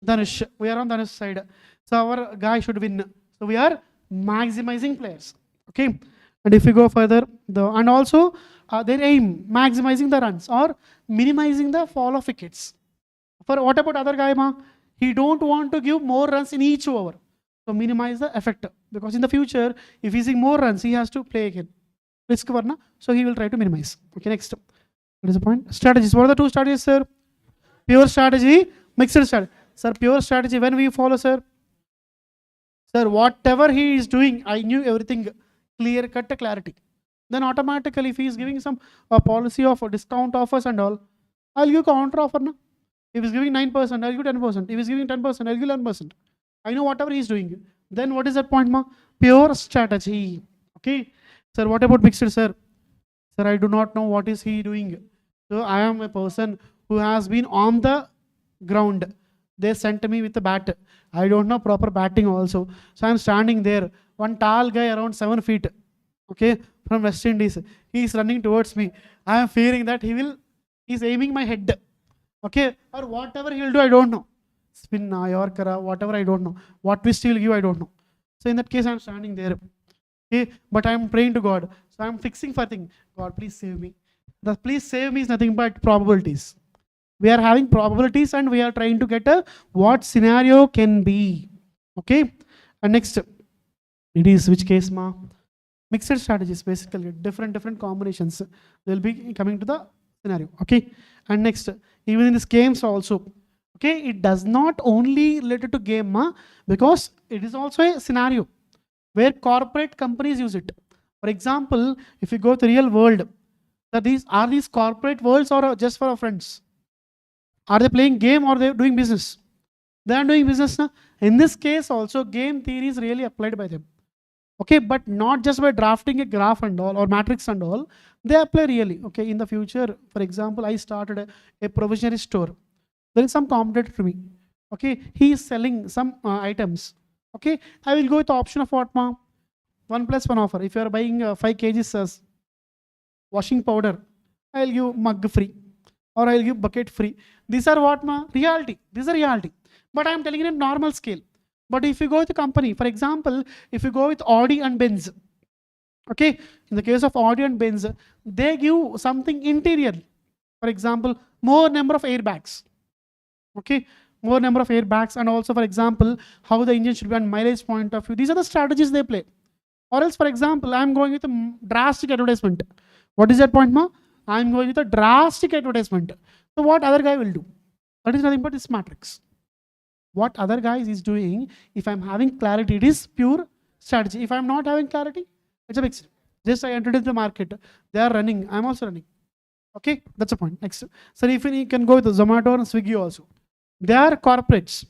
Dhanush. We are on Dhanush side. So our guy should win. So we are maximizing players. Okay. And if we go further, and also their aim, maximizing the runs or minimizing the fall of wickets. For what about other guy, ma? He don't want to give more runs in each over. So minimize the effect. Because in the future, if he's using more runs, he has to play again. Risk varna. So he will try to minimize. Okay, next. What is the point? Strategies. What are the two strategies, sir? Pure strategy, Mixed strategy. Sir, pure strategy. When we follow, sir, whatever he is doing, I knew everything, clear cut clarity. Then automatically, if he is giving some policy of discount offers and all, I'll give counter offer. No? If he's giving 9%, I'll give 10%. If he's giving 10%, I'll give 11%. I know whatever he's doing. Then what is that point, ma? Pure strategy. Okay. Sir, what about mixed, sir? Sir, I do not know what is he doing. So I am a person who has been on the ground. They sent me with a bat. I don't know proper batting also. So I'm standing there. One tall guy around 7 feet, okay, from West Indies. He is running towards me. I am fearing that he's aiming my head. Okay, or whatever he will do, I don't know. Spin, Yorker, whatever, I don't know. What twist he will give, I don't know. So in that case, I'm standing there. Okay, but I'm praying to God. So I'm fixing for thing. God, please save me. The please save me is nothing but probabilities. We are having probabilities and we are trying to get a what scenario can be. Okay, and next, it is which case, ma? Mixed strategies, basically different combinations will be coming to the scenario. Okay, and next, even in these games also, okay, it does not only related to game, ma, because it is also a scenario where corporate companies use it. For example, if you go to the real world, are these corporate worlds or just for our friends? Are they playing game or they doing business? They are doing business. Na? In this case also, game theory is really applied by them. Okay, but not just by drafting a graph and all or matrix and all. They apply really. Okay, in the future, for example, I started a provisionary store. There is some competitor to me. Okay, he is selling some items. Okay, I will go with the option of what, ma? 1+1 offer. If you are buying 5 kgs washing powder, I'll give mug free or I'll give bucket free. These are what, ma? Reality. These are reality. But I'm telling you in normal scale. But if you go with the company, for example, if you go with Audi and Benz, okay, in the case of Audi and Benz, they give something interior. For example, more number of airbags. Okay, more number of airbags, and also, for example, how the engine should be on mileage point of view. These are the strategies they play. Or else, for example, I'm going with a drastic advertisement. What is that point, ma? I'm going with a drastic advertisement. So what other guy will do? That is nothing but this matrix. What other guy is doing, if I'm having clarity, it is pure strategy. If I'm not having clarity, it's a mix. Just I entered into the market. They are running. I'm also running. Okay, that's the point. Next. So if you can go with Zomato and Swiggy also. They are corporates.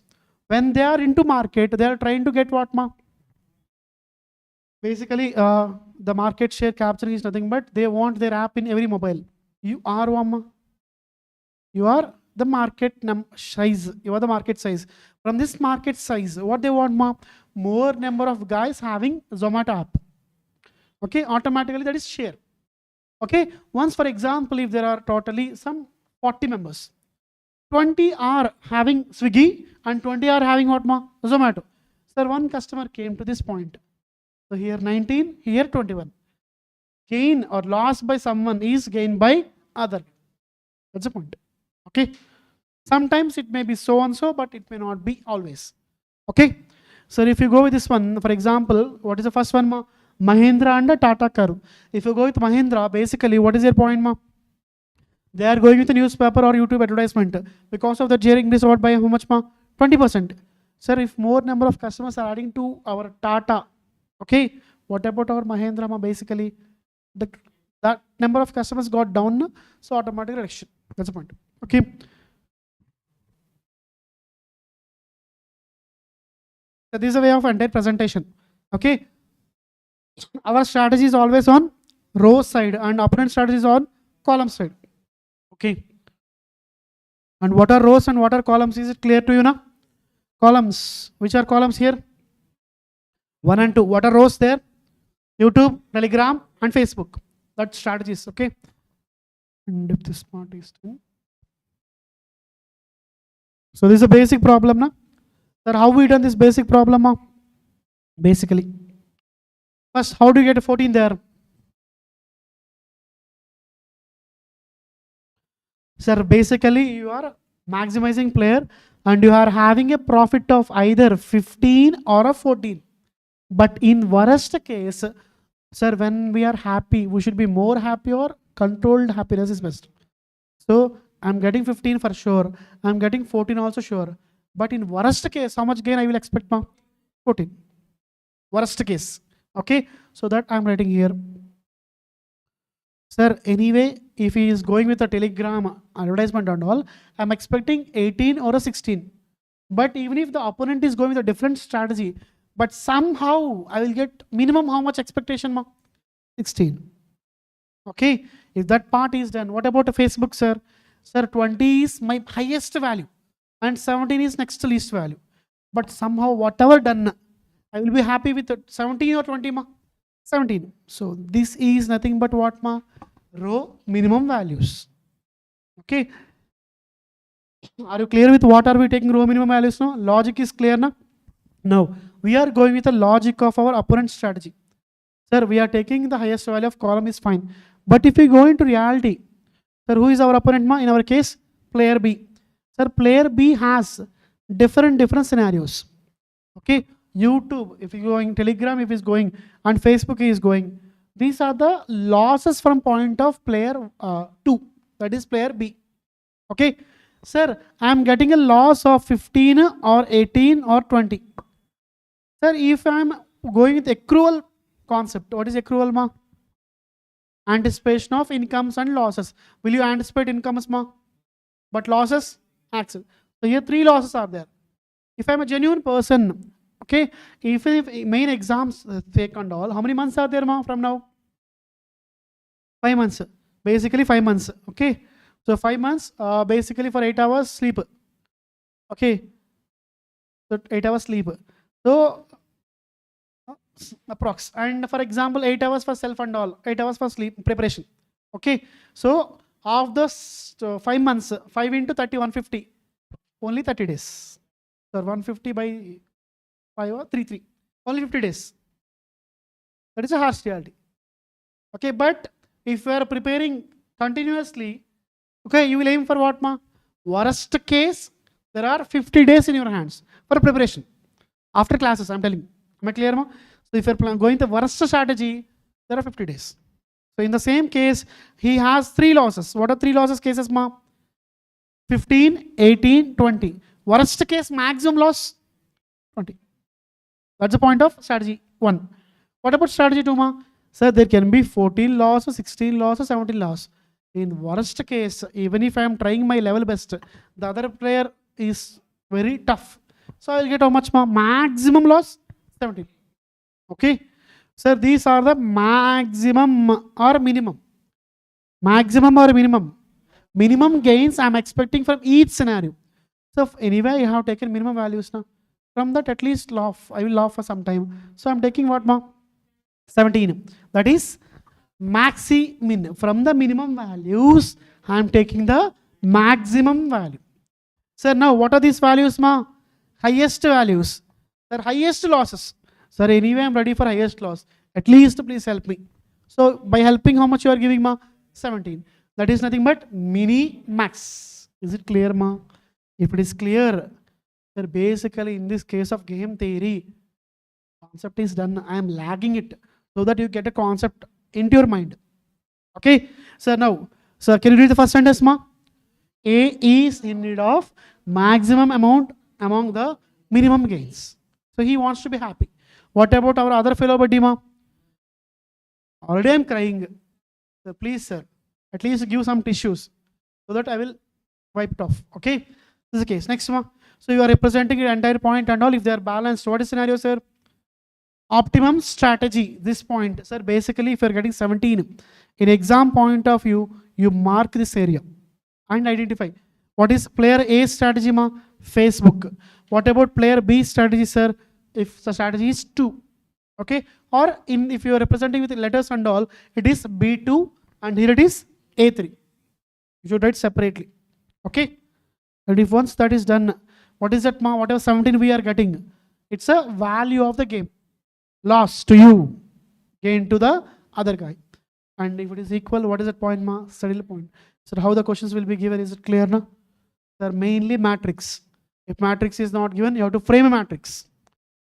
When they are into market, they are trying to get what, ma? Basically, the market share capturing is nothing but they want their app in every mobile. You are one, ma? You are the market size. You are the market size. From this market size, what they want, ma? More number of guys having Zomato app. Okay, automatically that is share. Okay, once for example, if there are totally some 40 members, 20 are having Swiggy and 20 are having what, ma? Zomato. Sir, one customer came to this point. So here 19, here 21. Gain or loss by someone is gain by other. That's the point. Okay. Sometimes it may be so and so, but it may not be always. Okay. So if you go with this one, for example, what is the first one, ma? Mahindra and Tata Car. If you go with Mahindra, basically, what is your point, ma? They are going with a newspaper or YouTube advertisement. Because of the sharing this what by how much, ma? 20%. Sir, if more number of customers are adding to our Tata, okay, what about our Mahindra, ma? Basically, that number of customers got down, so automatic reduction. That's the point. Okay. So this is a way of entire presentation. Okay. Our strategy is always on row side and opponent strategy is on column side. Okay. And what are rows and what are columns? Is it clear to you now? Columns. Which are columns here? 1 and 2. What are rows there? YouTube, Telegram, and Facebook. That's strategies. Okay. And if this part is done. So this is a basic problem now. Sir, how we done this basic problem now? Basically. First, how do you get a 14 there? Sir, basically you are maximizing player and you are having a profit of either 15 or a 14. But in worst case, sir, when we are happy, we should be more happy or controlled happiness is best. So I'm getting 15 for sure. I'm getting 14 also sure. But in worst case, how much gain I will expect, ma? 14. Worst case. Okay, so that I'm writing here. Sir, anyway, if he is going with a telegram advertisement and all, I'm expecting 18 or a 16. But even if the opponent is going with a different strategy, but somehow I will get minimum how much expectation, ma? 16. Okay, if that part is done, what about a Facebook, sir? Sir, 20 is my highest value and 17 is next to least value. But somehow whatever done, I will be happy with it. 17 or 20, ma? 17. So this is nothing but what, ma? Row minimum values. Okay. Are you clear with what are we taking row minimum values now? Logic is clear now? No. We are going with the logic of our opponent strategy. Sir, we are taking the highest value of column is fine. But if we go into reality, sir, who is our opponent, ma? In our case, player B. Sir, player B has different scenarios. Okay. YouTube, if you going, Telegram, if is going, and Facebook is going. These are the losses from point of player 2. That is player B. Okay. Sir, I am getting a loss of 15 or 18 or 20. Sir, if I am going with accrual concept, what is accrual, ma? Anticipation of incomes and losses. Will you anticipate incomes, ma? But losses, actual. So here 3 losses are there. If I'm a genuine person, okay, if main exams take and all, how many months are there, ma, from now? 5 months. Basically 5 months. Okay. So 5 months, basically for 8 hours sleep. Okay. So 8 hours sleep. So approx. And for example, 8 hours for self and all, 8 hours for sleep preparation. Okay. So of the 5 months, 5 into 30, 150. Only 30 days. So 150 by 5 or 3. Only 50 days. That is a harsh reality. Okay. But if you are preparing continuously, okay, you will aim for what, ma? Worst case, there are 50 days in your hands for preparation. After classes, I'm telling you. Am I clear, ma? So if you're going the worst strategy, there are 50 days. So in the same case, he has 3 losses. What are 3 losses cases, ma? 15, 18, 20. Worst case, maximum loss, 20. That's the point of strategy 1. What about strategy 2, ma? Sir, there can be 14 losses, 16 losses, 17 losses. In worst case, even if I am trying my level best, the other player is very tough. So I will get how much, ma? Maximum loss, 17. Okay. Sir, these are the maximum or minimum. Maximum or minimum. Minimum gains I am expecting from each scenario. So anyway, I have taken minimum values now. From that, at least laugh. I will laugh for some time. So I'm taking what, ma? 17. That is maxi min. From the minimum values, I am taking the maximum value. Sir, now what are these values, ma? Highest values. Sir, highest losses. Sir, anyway, I'm ready for highest loss. At least please help me. So by helping, how much you are giving, ma? 17. That is nothing but mini max. Is it clear, ma? If it is clear, sir, basically in this case of game theory, concept is done. I am lagging it so that you get a concept into your mind. Okay. So now, sir, can you read the first sentence, ma? A is in need of maximum amount among the minimum gains. So he wants to be happy. What about our other fellow buddy, ma? Already I'm crying. So please, sir, at least give some tissues so that I will wipe it off. Okay. This is the case. Next, ma. So you are representing your entire point and all. If they are balanced, what is scenario, sir? Optimum strategy. This point, sir, basically if you are getting 17, in exam point of view, you mark this area and identify. What is player A strategy, ma? Facebook. What about player B strategy, sir? If the strategy is 2. Okay. Or if you are representing with letters and all, it is B2 and here it is A3. You should write separately. Okay. And if once that is done, what is that, ma? Whatever 17 we are getting, it's a value of the game. Loss to you, gain to the other guy. And if it is equal, what is that point, ma? Saddle point. So how the questions will be given, is it clear now? They're mainly matrix. If matrix is not given, you have to frame a matrix.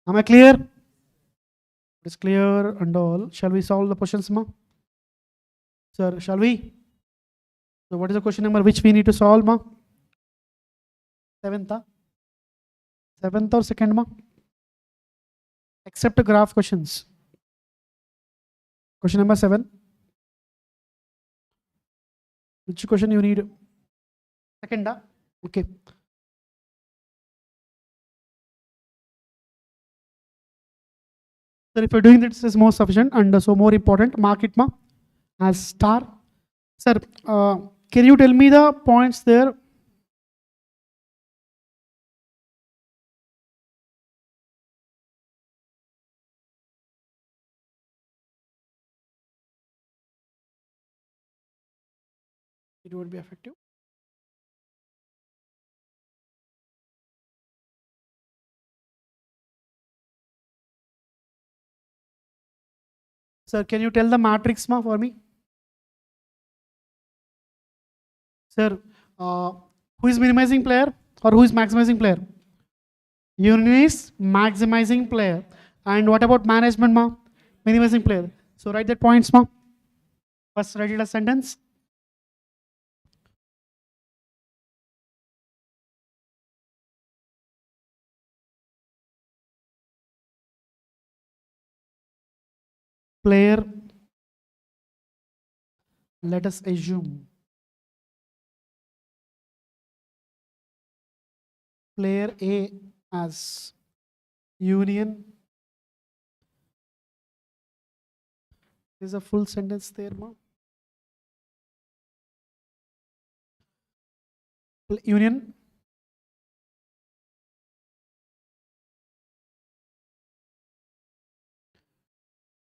Am I clear? It is clear and all. Shall we solve the questions, ma? Sir, shall we? So what is the question number which we need to solve, ma? Seventh, seventh or second, ma? Except graph questions. Question number 7. Which question you need? Second, okay. So if you're doing this is more sufficient and so more important, mark it, ma, as star. Sir, can you tell me the points there? It would be effective. Sir, can you tell the matrix, ma, for me? Sir, who is minimizing player or who is maximizing player? Union is maximizing player. And what about management, ma? Minimizing player. So write that points, ma. First write it as sentence. Player, let us assume. Player A as union. Is a full sentence there, ma? Union.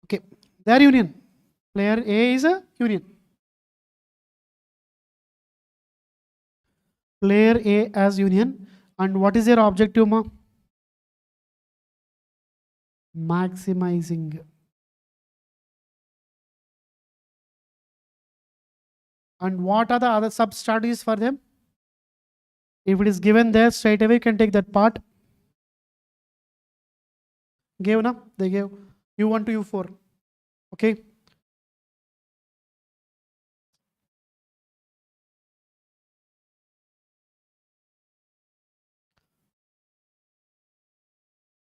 Okay, their union. Player A is a union. Player A as union. And what is their objective, ma? Maximizing. And what are the other sub strategies for them? If it is given there, straight away you can take that part. Gave, na? They gave U1 to U4. Okay.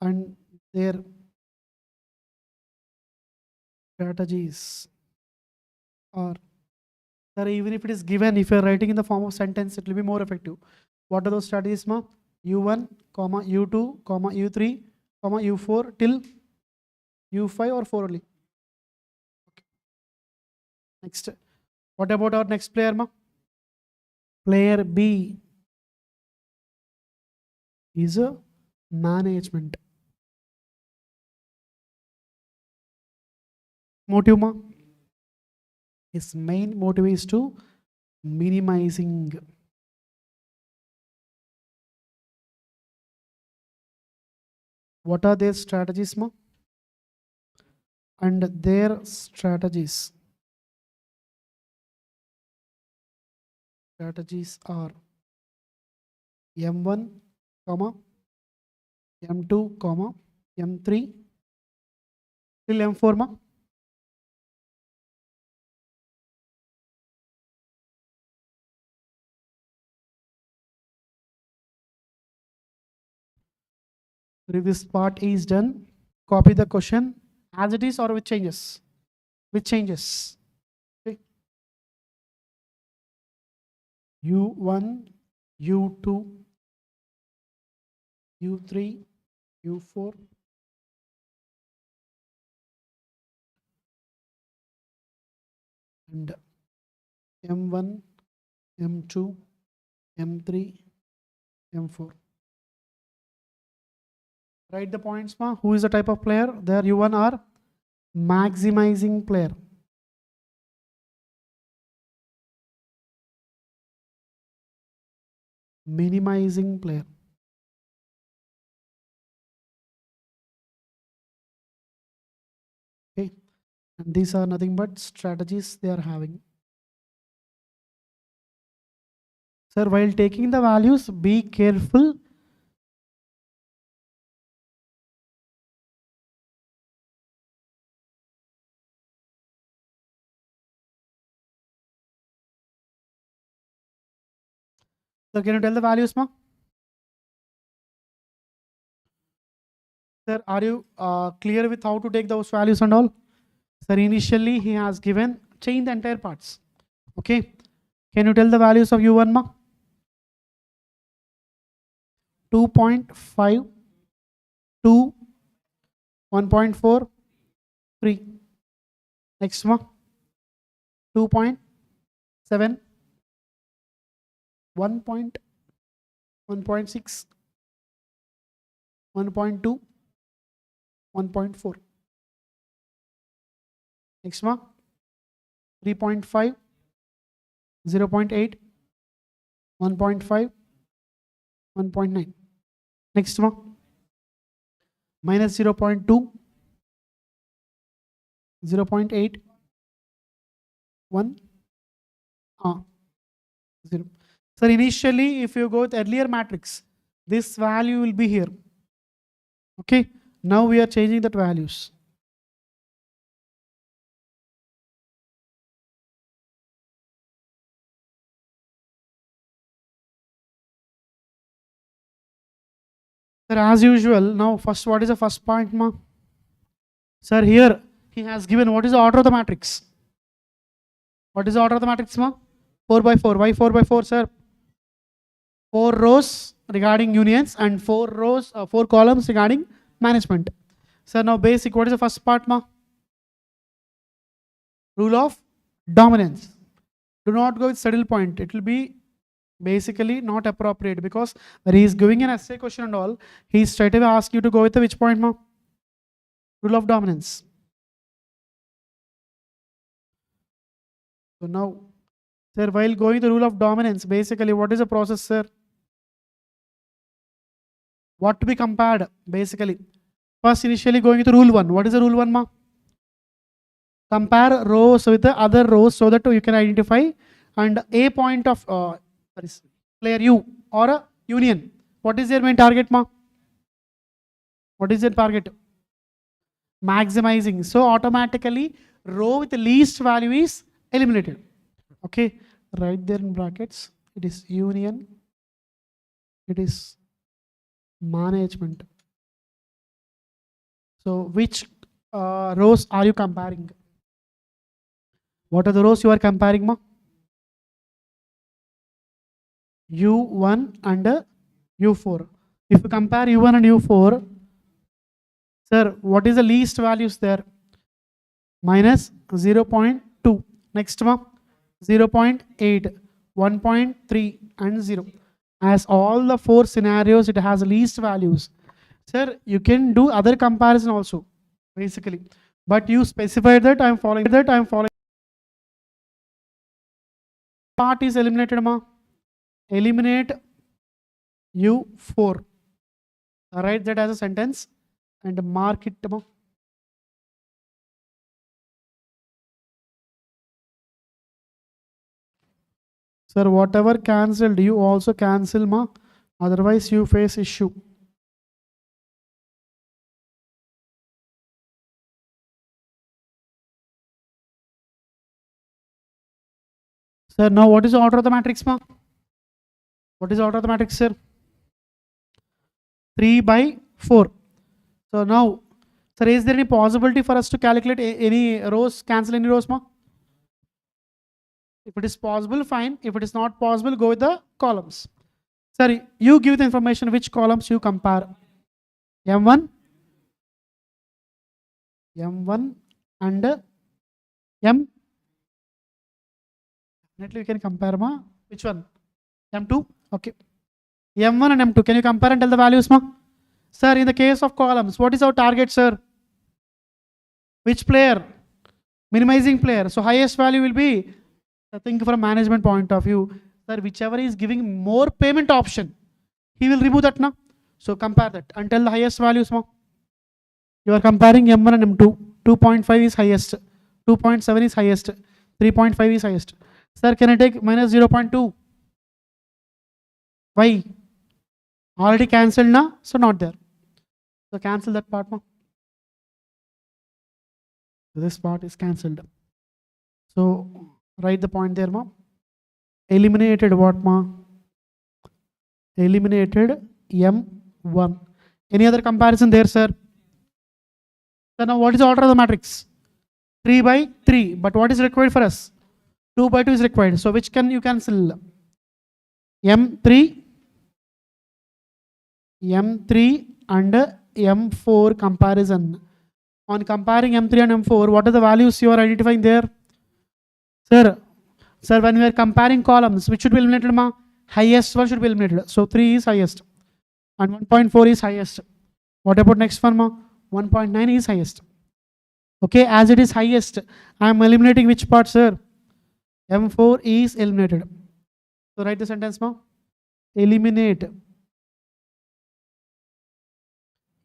And their strategies are, sir, even if it is given, if you are writing in the form of sentence, it will be more effective. What are those strategies, ma? U1, comma, U2, comma, U3, comma, U4 till U5 or 4 only. Okay. Next. What about our next player, ma? Player B is a management. Motive, ma? His main motive is to minimizing. What are their strategies, ma? And their strategies are M1, comma, M2, comma, M3 till M4, ma? If this part is done, copy the question as it is or with changes. With changes. Okay. U1, U2, U3, U4. And M1, M2, M3, M4. Write the points, ma. Who is the type of player? There U1 are maximizing player. Minimizing player. Okay. And these are nothing but strategies they are having. Sir, while taking the values, be careful. Sir, can you tell the values, ma? Sir, are you clear with how to take those values and all? Sir, initially he has given change the entire parts. Okay. Can you tell the values of U1, ma? 2.5, 2, 1.4, 3. Next, ma? 2.7, 1.6, 1.2, 1.4. Next, ma? 3.5, 0.8, 1.5, 1.9. Next, ma? Minus 0.2, 0.8, 1, 0. So initially, if you go with earlier matrix, this value will be here. Okay. Now we are changing that values. Sir, as usual, now first, what is the first point, ma? Sir, here he has given what is the order of the matrix. What is the order of the matrix, ma? 4 by 4. Why 4 by 4, sir? 4 rows regarding unions and 4 rows, 4 columns regarding management. Sir, now basic, what is the first part, ma? Rule of dominance. Do not go with saddle point. It will be basically not appropriate because when he is giving an essay question and all, he straight away asks you to go with the which point, ma? Rule of dominance. So now, sir, while going the rule of dominance, basically what is the process, sir? What to be compared, basically? First, initially going to rule 1. What is the rule 1, ma? Compare rows with the other rows so that you can identify and a point of player U or a union. What is their main target, ma? What is their target? Maximizing. So automatically row with the least value is eliminated. Okay, right there in brackets. It is union. It is management. So which rows are you comparing? What are the rows you are comparing, ma? U1 and U4. If you compare U1 and U4, sir, what is the least values there? Minus 0.2. Next, ma? 0.8, 1.3 and 0. As all the 4 scenarios, it has least values. Sir, you can do other comparison also, basically. But you specified that I am following. Part is eliminated, ma. Eliminate U4. Write that as a sentence and mark it, ma. Sir, whatever cancelled, you also cancel, ma. Otherwise, you face issue. Sir, now what is the order of the matrix, ma? What is the order of the matrix, sir? 3 by 4. So now, sir, is there any possibility for us to calculate any rows, cancel any rows, ma? If it is possible, fine. If it is not possible, go with the columns. Sir, you give the information which columns you compare. M1, M1 and M. Definitely we can compare, ma. Which one? M2? Okay. M1 and M2. Can you compare and tell the values, ma? Sir, in the case of columns, what is our target, sir? Which player? Minimizing player. So highest value will be, I think from management point of view, sir, whichever is giving more payment option, he will remove that now. So compare that and tell the highest values, ma. You are comparing M1 and M2. 2.5 is highest. 2.7 is highest. 3.5 is highest. Sir, can I take minus 0.2? Why? Already cancelled na, so not there. So cancel that part, ma. This part is cancelled. So write the point there, ma. Eliminated what, ma? Eliminated M1. Any other comparison there, sir? So now what is the order of the matrix? 3 by 3. But what is required for us? 2 by 2 is required. So which can you cancel? M3, M3 and M4 comparison. On comparing M3 and M4, what are the values you are identifying there? Sir, when we are comparing columns, which should be eliminated, ma? Highest one should be eliminated. So 3 is highest and 1.4 is highest. What about next one, ma? 1.9 is highest. Okay, as it is highest, I am eliminating which part, sir? M4 is eliminated. So write the sentence, ma. Eliminate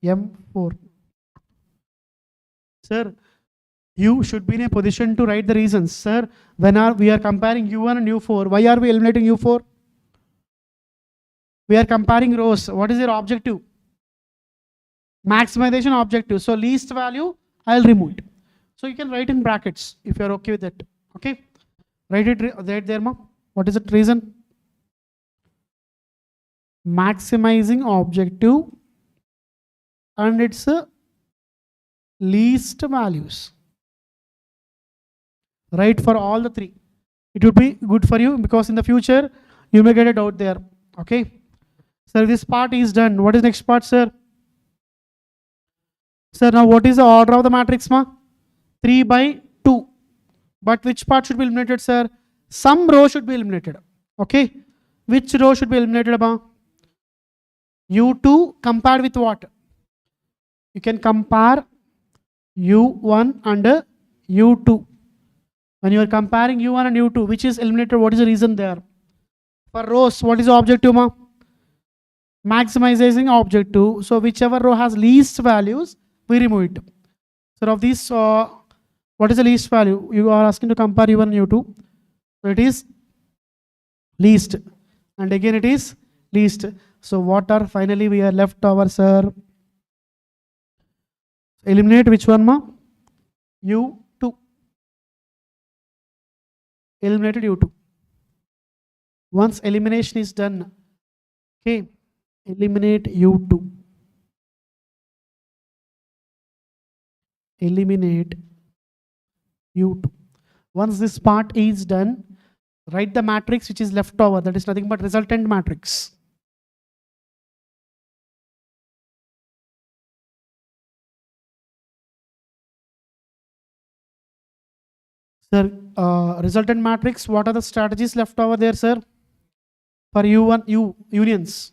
M4. Sir, you should be in a position to write the reasons. Sir, when we are comparing U1 and U4, why are we eliminating U4? We are comparing rows. What is your objective? Maximization objective. So least value, I'll remove it. So you can write in brackets if you are okay with that. Okay, write it right there, ma. What is the reason? Maximizing objective and its least values. Right, for all the three. It would be good for you because in the future you may get a doubt there. Okay. Sir, this part is done. What is next part, sir? Sir, now what is the order of the matrix, ma? 3 by 2. But which part should be eliminated, sir? Some row should be eliminated. Okay. Which row should be eliminated, ma? U2 compared with what? You can compare U1 and U2. When you are comparing U1 and U2, which is eliminated, what is the reason there? For rows, what is the objective, ma? Maximizing objective. So whichever row has least values, we remove it. So of these, what is the least value? You are asking to compare U1 and U2. So it is least. And again it is least. So what are finally we are left over, sir? Eliminate which one, ma? U2. Eliminated U2. Once elimination is done, okay, eliminate U2. Eliminate U2. Once this part is done, write the matrix which is left over. That is nothing but resultant matrix. Sir, resultant matrix, what are the strategies left over there, sir? For U1, unions.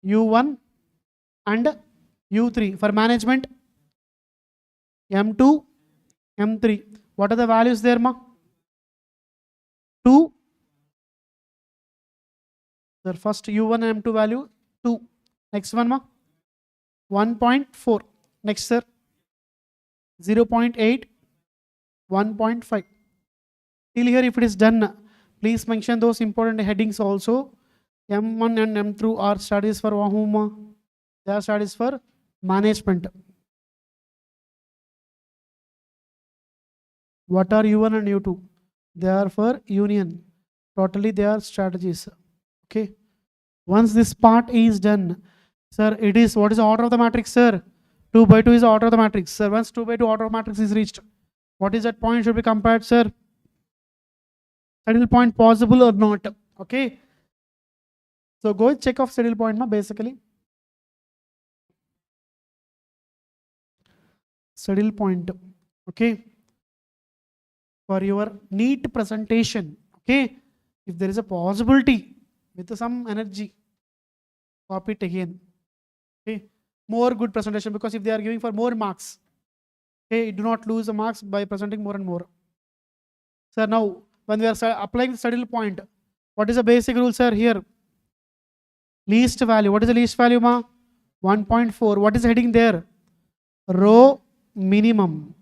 U1 and U3. For management, M2, M3. What are the values there, ma? 2. Sir, first U1 and M2 value, 2. Next one, ma? 1.4. Next, sir? 0.8. 1.5. Till here, if it is done, please mention those important headings also. M1 and M2 are studies for whom? They are studies for management. What are U1 and U2? They are for union. Totally they are strategies. Okay. Once this part is done, sir, it is, what is the order of the matrix, sir? 2 by 2 is the order of the matrix. Sir, once 2 by 2 order of matrix is reached, what is that point should be compared, sir? Saddle point possible or not? Okay. So go and check off saddle point, na, basically. Saddle point. Okay. For your neat presentation. Okay. If there is a possibility with some energy, copy it again. Okay. More good presentation, because if they are giving for more marks, okay, do not lose the marks by presenting more and more. Sir, now when we are applying the saddle point, what is the basic rule, sir? Here, least value. What is the least value, ma? 1.4. What is the heading there? Row minimum.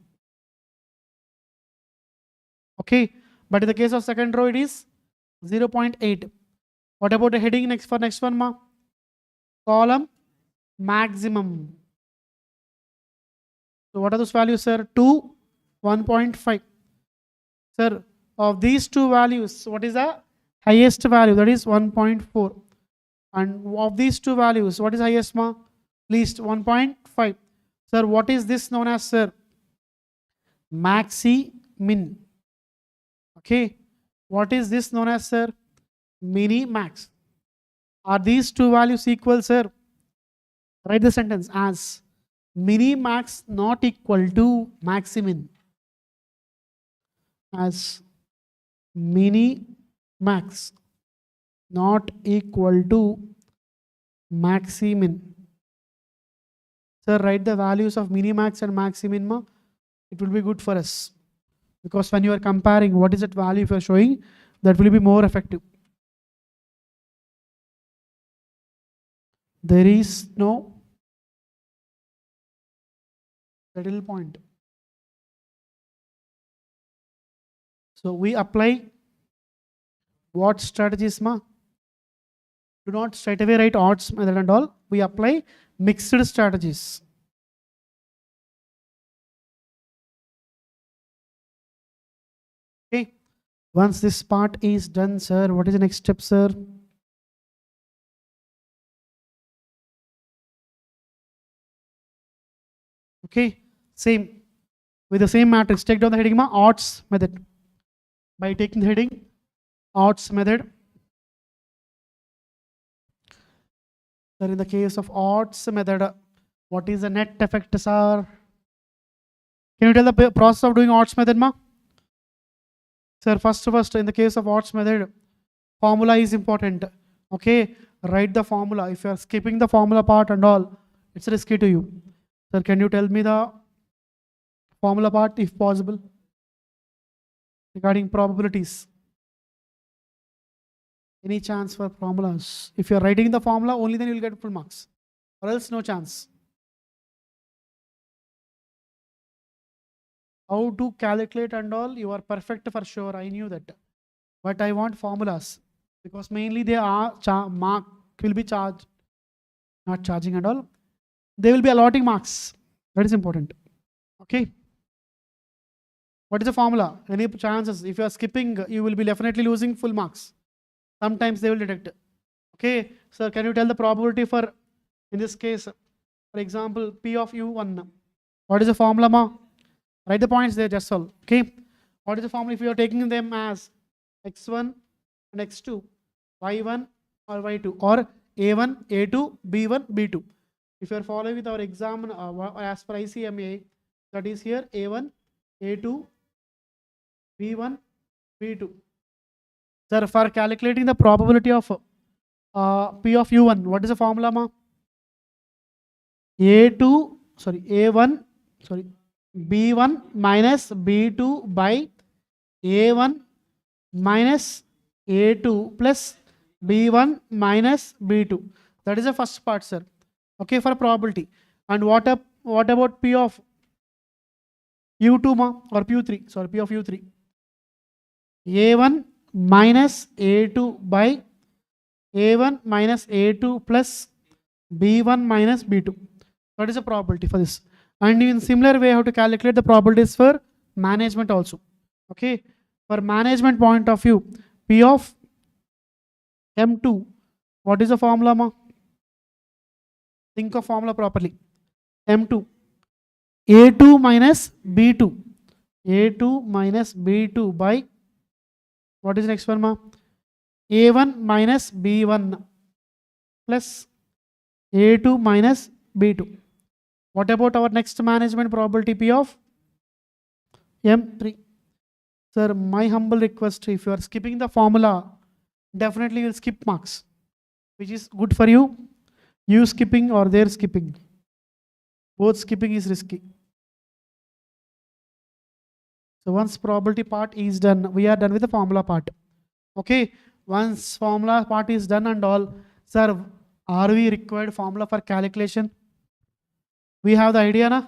Okay, but in the case of second row, it is 0.8. What about the heading next for next one, ma? Column maximum. So what are those values, sir? 2, 1.5. Sir, of these two values, what is the highest value? That is 1.4. And of these two values, what is highest ma? Least 1.5. Sir, what is this known as, sir? Maxi min. Okay. What is this known as, sir? Mini max. Are these two values equal, sir? Write the sentence as mini max not equal to maximin. As mini max not equal to maximin. Sir, write the values of minimax and maximin. It will be good for us. Because when you are comparing what is that value if you are showing, that will be more effective. There is no saddle point. So we apply what strategies, ma? Do not straight away write odds method and all. We apply mixed strategies. Okay. Once this part is done, sir, what is the next step, sir? Okay. Same. With the same matrix, take down the heading, ma, odds method. By taking the heading, odds method. Sir, in the case of odds method, what is the net effect, sir? Can you tell the process of doing odds method, ma? Sir, first, in the case of odds method, formula is important. Okay, write the formula. If you are skipping the formula part and all, it's risky to you. Sir, can you tell me the formula part if possible regarding probabilities? Any chance for formulas? If you are writing the formula, only then you will get full marks, or else no chance. How to calculate and all, you are perfect for sure. I knew that, but I want formulas because mainly they are mark will be charged, not charging and all. They will be allotting marks. That is important. Okay. What is the formula? Any chances? If you are skipping, you will be definitely losing full marks. Sometimes they will detect. Okay. So can you tell the probability for, in this case, for example, P of U1? What is the formula, ma? Write the points there, just all. Okay. What is the formula if you are taking them as x1 and x2, y1 or y2, or a1, a2, b1, b2? If you are following with our exam as per ICMA, that is here a1, a2, b1, b2. Sir, for calculating the probability of P of U1, what is the formula, ma? B1 minus B2 by A1 minus A2 plus B1 minus B2. That is the first part, sir. Okay, for probability. And what about P of U2, ma, or P3? Sorry, P of U3. A1 minus A2 by A1 minus A2 plus B1 minus B2. That is a probability for this. And in similar way, how to calculate the probabilities for management also. Okay. For management point of view, P of M2. What is the formula, ma? Think of formula properly. M2. A2 minus B2. A2 minus B2 by, what is the next one, ma? A1 minus B1 plus A2 minus B2. What about our next management probability P of M3? Sir, my humble request, if you are skipping the formula, definitely you will skip marks. Which is good for you? You skipping or their skipping? Both skipping is risky. So once probability part is done, we are done with the formula part. Okay. Once formula part is done and all, sir, are we required formula for calculation? We have the idea, na?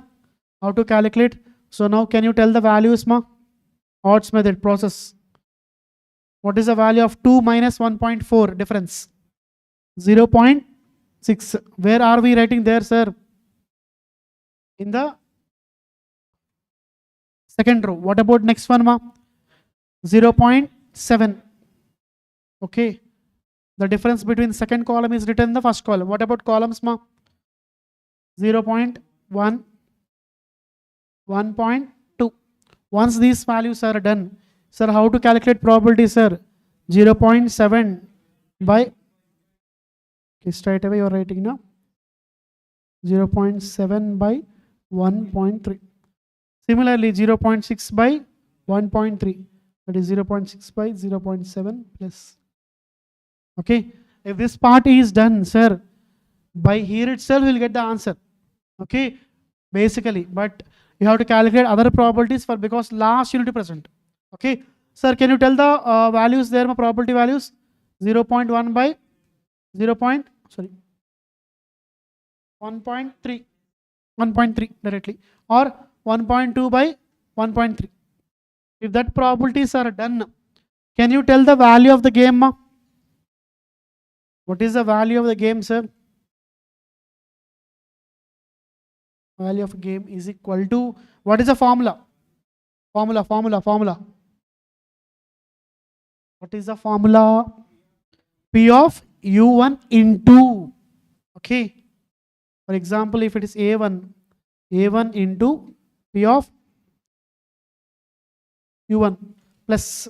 How to calculate. So now can you tell the values, ma? Odds method process. What is the value of 2 minus 1.4 difference? 0.6. Where are we writing there, sir? In the second row. What about next one, ma? 0.7. Okay. The difference between second column is written in the first column. What about columns, ma? 0.1, 1.2. Once these values are done, sir, how to calculate probability, sir? 0.7 by, okay, straight away you are writing now. 0.7 by 1.3. Similarly, 0.6 by 1.3. That is 0.6 by 0.7 plus. Okay. If this part is done, sir, by here itself we'll get the answer. Okay. Basically, but you have to calculate other probabilities for, because last you need to present. Okay. Sir, can you tell the values there, my probability values? 0.1 by 1.3. 1.3 directly, or 1.2 by 1.3. If that probabilities are done, can you tell the value of the game, ma? What is the value of the game, sir? Value of game is equal to, what is the formula? Formula. What is the formula? P of U1 into, okay. For example, if it is A1 into P of U1 plus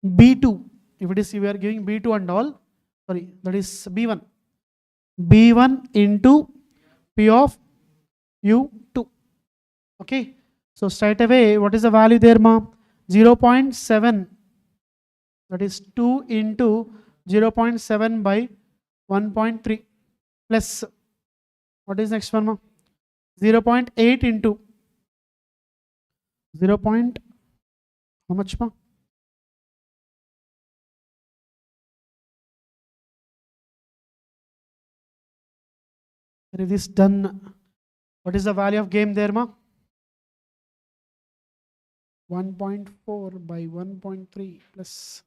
B2. If it is, we are giving B2 and all, sorry, that is B1. B1 into P of U2. Okay. So straight away, what is the value there, ma? 0.7. That is 2 into 0.7 by 1.3 plus, what is next one, ma? 0.8 into 0. How much, ma? If this done, what is the value of game there, ma? 1.4 by 1.3 plus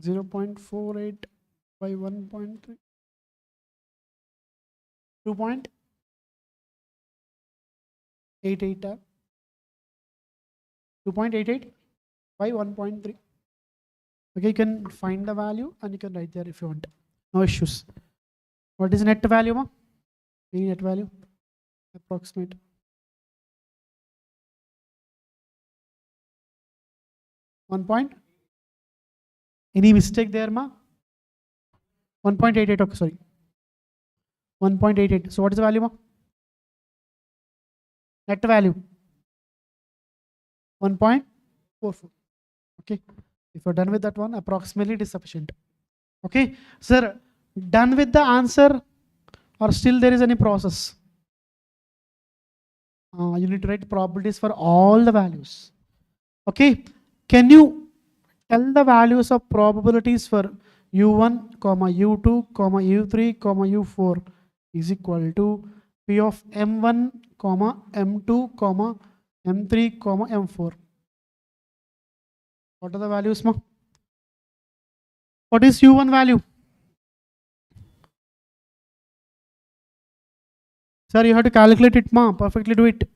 0.48 by 1.3. 2.88. 2.88 by 1.3. Okay, you can find the value and you can write there if you want. No issues. What is net value, ma? Any net value? Approximate. 1 point. Any mistake there, ma? 1.88. Okay, sorry. 1.88. So what is the value, ma? Net value 1.44. Okay. If you're done with that one, approximately it is sufficient. Okay. Sir, done with the answer or still there is any process? You need to write probabilities for all the values. Okay. Can you tell the values of probabilities for U1, U2, U3, U4 is equal to P of M1, M2, M3, M4. What are the values, ma? What is U1 value? Sir, you have to calculate it, ma. Perfectly do it.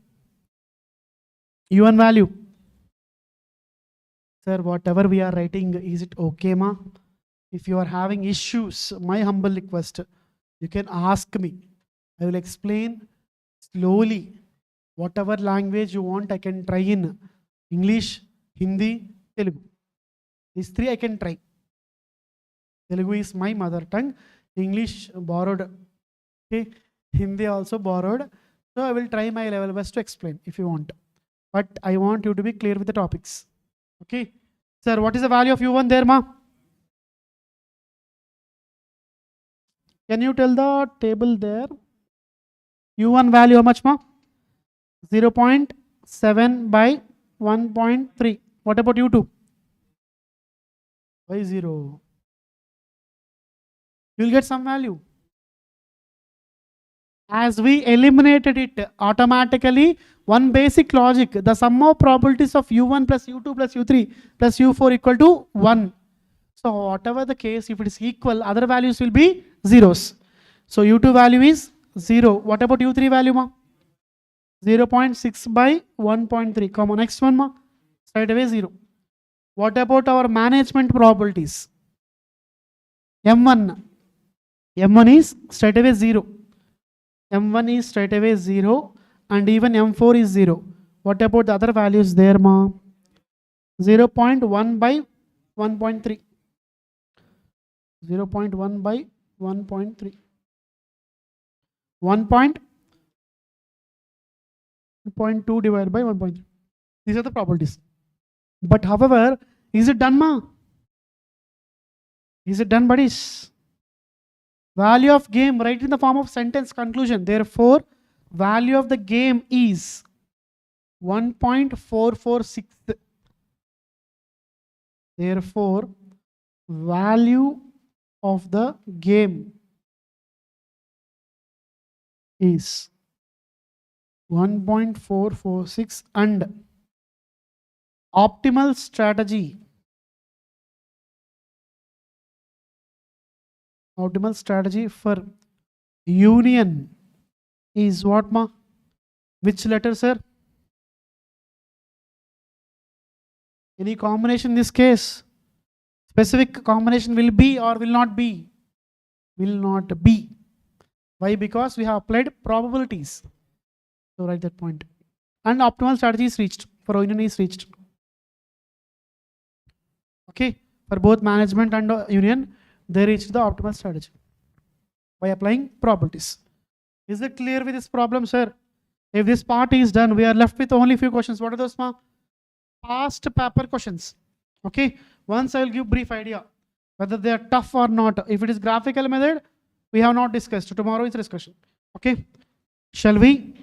U1 value. Sir, whatever we are writing, is it okay, ma? If you are having issues, my humble request, you can ask me. I will explain slowly. Whatever language you want, I can try in English, Hindi, Telugu. These three I can try. Telugu is my mother tongue. English borrowed. Okay. Hindi also borrowed. So I will try my level best to explain if you want. But I want you to be clear with the topics. Okay. Sir, what is the value of U1 there, ma? Can you tell the table there? U1 value how much, ma? 0.7 by 1.3. What about U2? Why 0? You will get some value. As we eliminated it automatically, one basic logic, the sum of probabilities of U1 plus U2 plus U3 plus U4 equal to 1. So whatever the case, if it is equal, other values will be zeros. So U2 value is 0. What about U3 value, ma? 0.6 by 1.3. Come on, next one, ma. Straight away 0. What about our management probabilities? M1. M1 is straight away 0. M1 is straight away 0 and even M4 is 0. What about the other values there, ma? 0.1 by 1.3. 0.1 by 1.3. 1.2 divided by 1.3. These are the probabilities. But however, is it done, ma? Is it done, buddies? Value of game, write in the form of sentence conclusion. Therefore, value of the game is 1.446. Therefore, value of the game is 1.446 and optimal strategy for union is what, ma? Which letter, sir? Any combination in this case? Specific combination will be or will not be? Will not be. Why? Because we have applied probabilities. So write that point. And optimal strategy is reached. For union is reached. Okay. For both management and union, they reached the optimal strategy by applying probabilities. Is it clear with this problem, sir? If this part is done, we are left with only few questions. What are those, ma? Past paper questions. Okay. Once I will give brief idea whether they are tough or not. If it is graphical method, we have not discussed. Tomorrow is discussion. Okay. Shall we?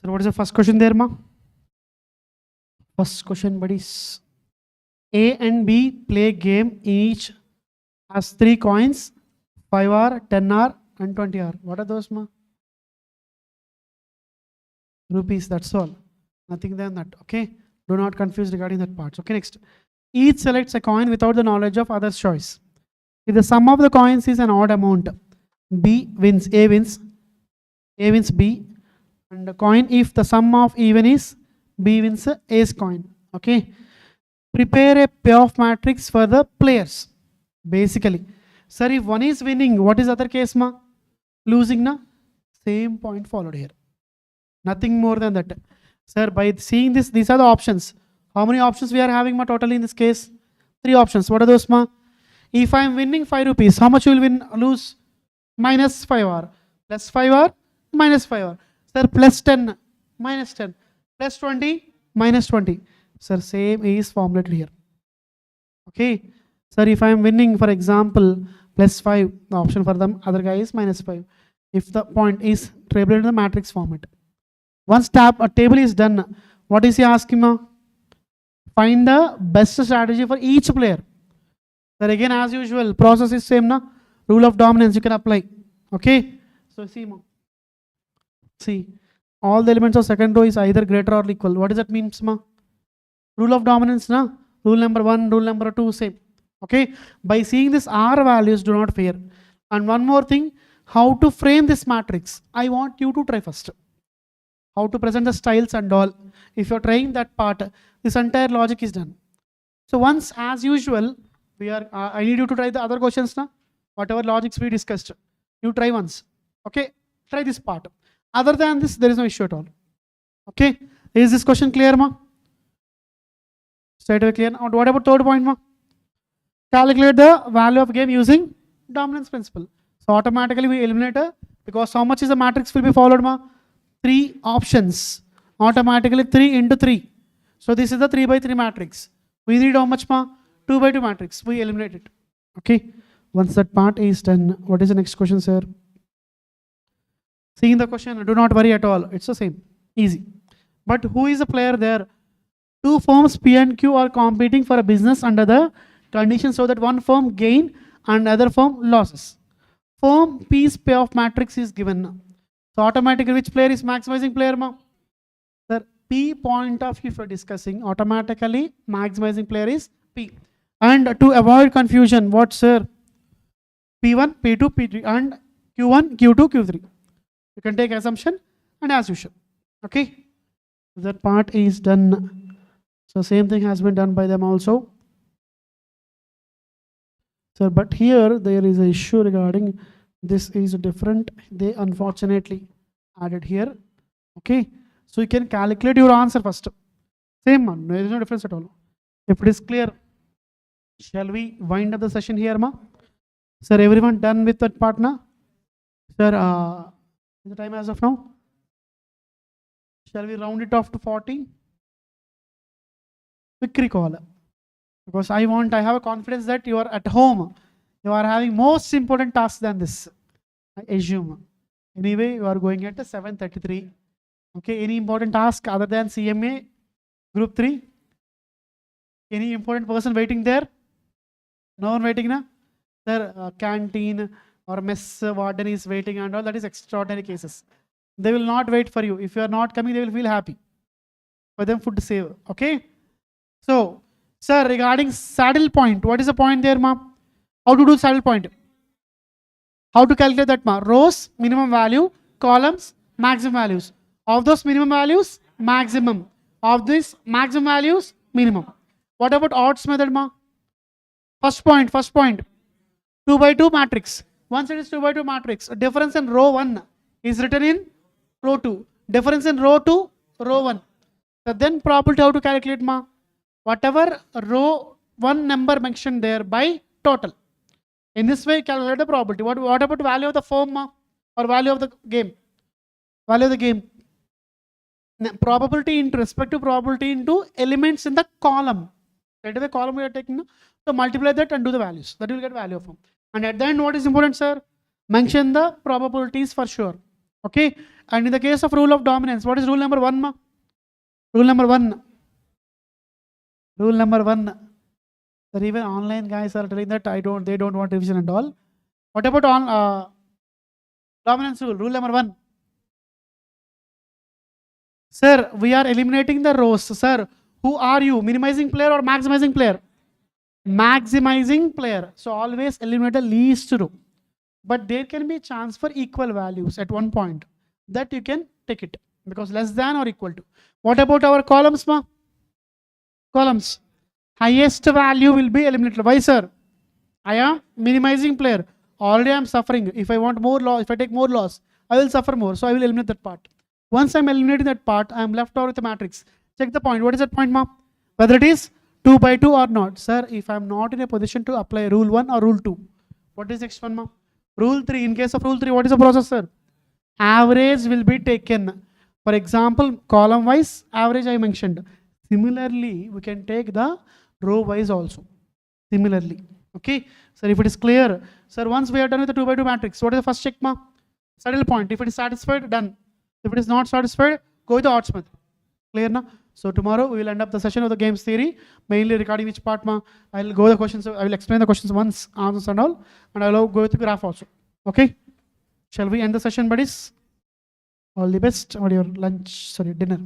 So what is the first question there, ma? First question, buddies. A and B play game. Each has 3 coins, 5R, 10R and 20R. What are those, ma? Rupees, that's all. Nothing than that. Okay. Do not confuse regarding that part. Okay, next. Each selects a coin without the knowledge of other's choice. If the sum of the coins is an odd amount, B wins, A wins B, and the coin, if the sum of even is, B wins A's coin. Okay. Prepare a payoff matrix for the players. Basically, sir, if one is winning, what is other case, ma? Losing, na? Same point followed here. Nothing more than that. Sir, by seeing this, these are the options. How many options we are having, ma, totally in this case? 3 options. What are those, ma? If I am winning 5 rupees, how much will lose? Minus 5R. Plus 5R, minus 5R. Sir, plus 10, minus 10. Plus 20, minus 20. Sir, same is formulated here. Okay. Sir, if I am winning, for example, plus 5, the option for the other guy is minus 5. If the point is tabled in the matrix format. Once a table is done, what is he asking, ma? Find the best strategy for each player. Sir, again, as usual, process is same, na? Rule of dominance you can apply. Okay. So see, ma. See, all the elements of second row is either greater or equal. What does that mean, ma? Rule of dominance, na? Rule number 1, rule number 2, same. Okay. By seeing this R values, do not fear. And one more thing, how to frame this matrix. I want you to try first. How to present the styles and all. If you're trying that part, this entire logic is done. So once, as usual, we are. I need you to try the other questions now. Whatever logics we discussed, you try once. Okay, try this part. Other than this, there is no issue at all. Okay, is this question clear, ma? Straight away clear. Now, what about third point, ma? Calculate the value of game using dominance principle. So automatically we eliminate because how much is the matrix will be followed, ma? 3 options. Automatically 3 into 3. So this is the 3 by 3 matrix. We need how much, ma? 2 by 2 matrix. We eliminate it. Okay. Once that part is done, what is the next question, sir? Seeing the question, do not worry at all. It's the same. Easy. But who is the player there? 2 firms P and Q are competing for a business under the condition so that one firm gain and other firm losses. Firm P's payoff matrix is given. So automatically which player is maximizing player, ma? The P point of view, if you're discussing, automatically maximizing player is P. And to avoid confusion, what, sir? P1, P2, P3 and Q1, Q2, Q3. You can take assumption and as usual. Okay. That part is done. So same thing has been done by them also. So, but here there is an issue regarding this is different. They unfortunately added here. Okay. So you can calculate your answer first. Same one. There is no difference at all. If it is clear, shall we wind up the session here, ma? Sir, everyone done with that part now? Sir, the time as of now? Shall we round it off to 40? Quick recall. Because I have a confidence that you are at home. You are having most important task than this. I assume. Anyway, you are going at 7:33. Okay, any important task other than CMA, group 3? Any important person waiting there? No one waiting now? Sir, canteen or mess warden is waiting and all, that is extraordinary cases. They will not wait for you. If you are not coming, they will feel happy. For them, food to save. Okay? So, sir, regarding saddle point, what is the point there, ma? How to do saddle point? How to calculate that, ma? Rows, minimum value, columns, maximum values. Of those minimum values, maximum. Of these maximum values, minimum. What about odds method, ma? First point. 2 by 2 matrix. Once it is 2 by 2 matrix, difference in row 1 is written in row 2. Difference in row 2, row 1. So then probability how to calculate, ma? Whatever row 1 number mentioned there by total. In this way, calculate the probability. What about value of the firm, ma? Or value of the game? Value of the game. Probability into respective probability into elements in the column. Right away column we are taking. So multiply that and do the values. That will get value of firm. And at the end, what is important, sir? Mention the probabilities for sure. Okay. And in the case of rule of dominance, what is rule number 1, ma? Rule number 1. Rule number 1. Sir, even online guys are telling that they don't want revision and all. What about on dominance rule? Rule number 1. Sir, we are eliminating the rows. Sir, who are you? Minimizing player or maximizing player? Maximizing player. So always eliminate the least row. But there can be chance for equal values at one point. That you can take it. Because less than or equal to. What about our columns, ma? Columns. Highest value will be eliminated. Why, sir? I am minimizing player. Already I am suffering. If I want more loss, if I take more loss, I will suffer more. So I will eliminate that part. Once I am eliminating that part, I am left over with the matrix. Check the point. What is that point, ma? Whether it is 2 by 2 or not. Sir, if I am not in a position to apply rule 1 or rule 2, what is next one, ma? Rule 3. In case of rule 3, what is the process, sir? Average will be taken. For example, column wise average I mentioned. Similarly, we can take the row wise also. Similarly. Okay. Sir, if it is clear. Sir, once we are done with the 2 by 2 matrix, what is the first check, ma? Saddle point. If it is satisfied, done. If it is not satisfied, go with the odds method. Clear now? So tomorrow we will end up the session of the games theory, mainly regarding which part, ma? I will go the questions. I will explain the questions once, answers and all, and I will go with the graph also. Okay? Shall we end the session, buddies? All the best. Or your lunch, sorry, dinner.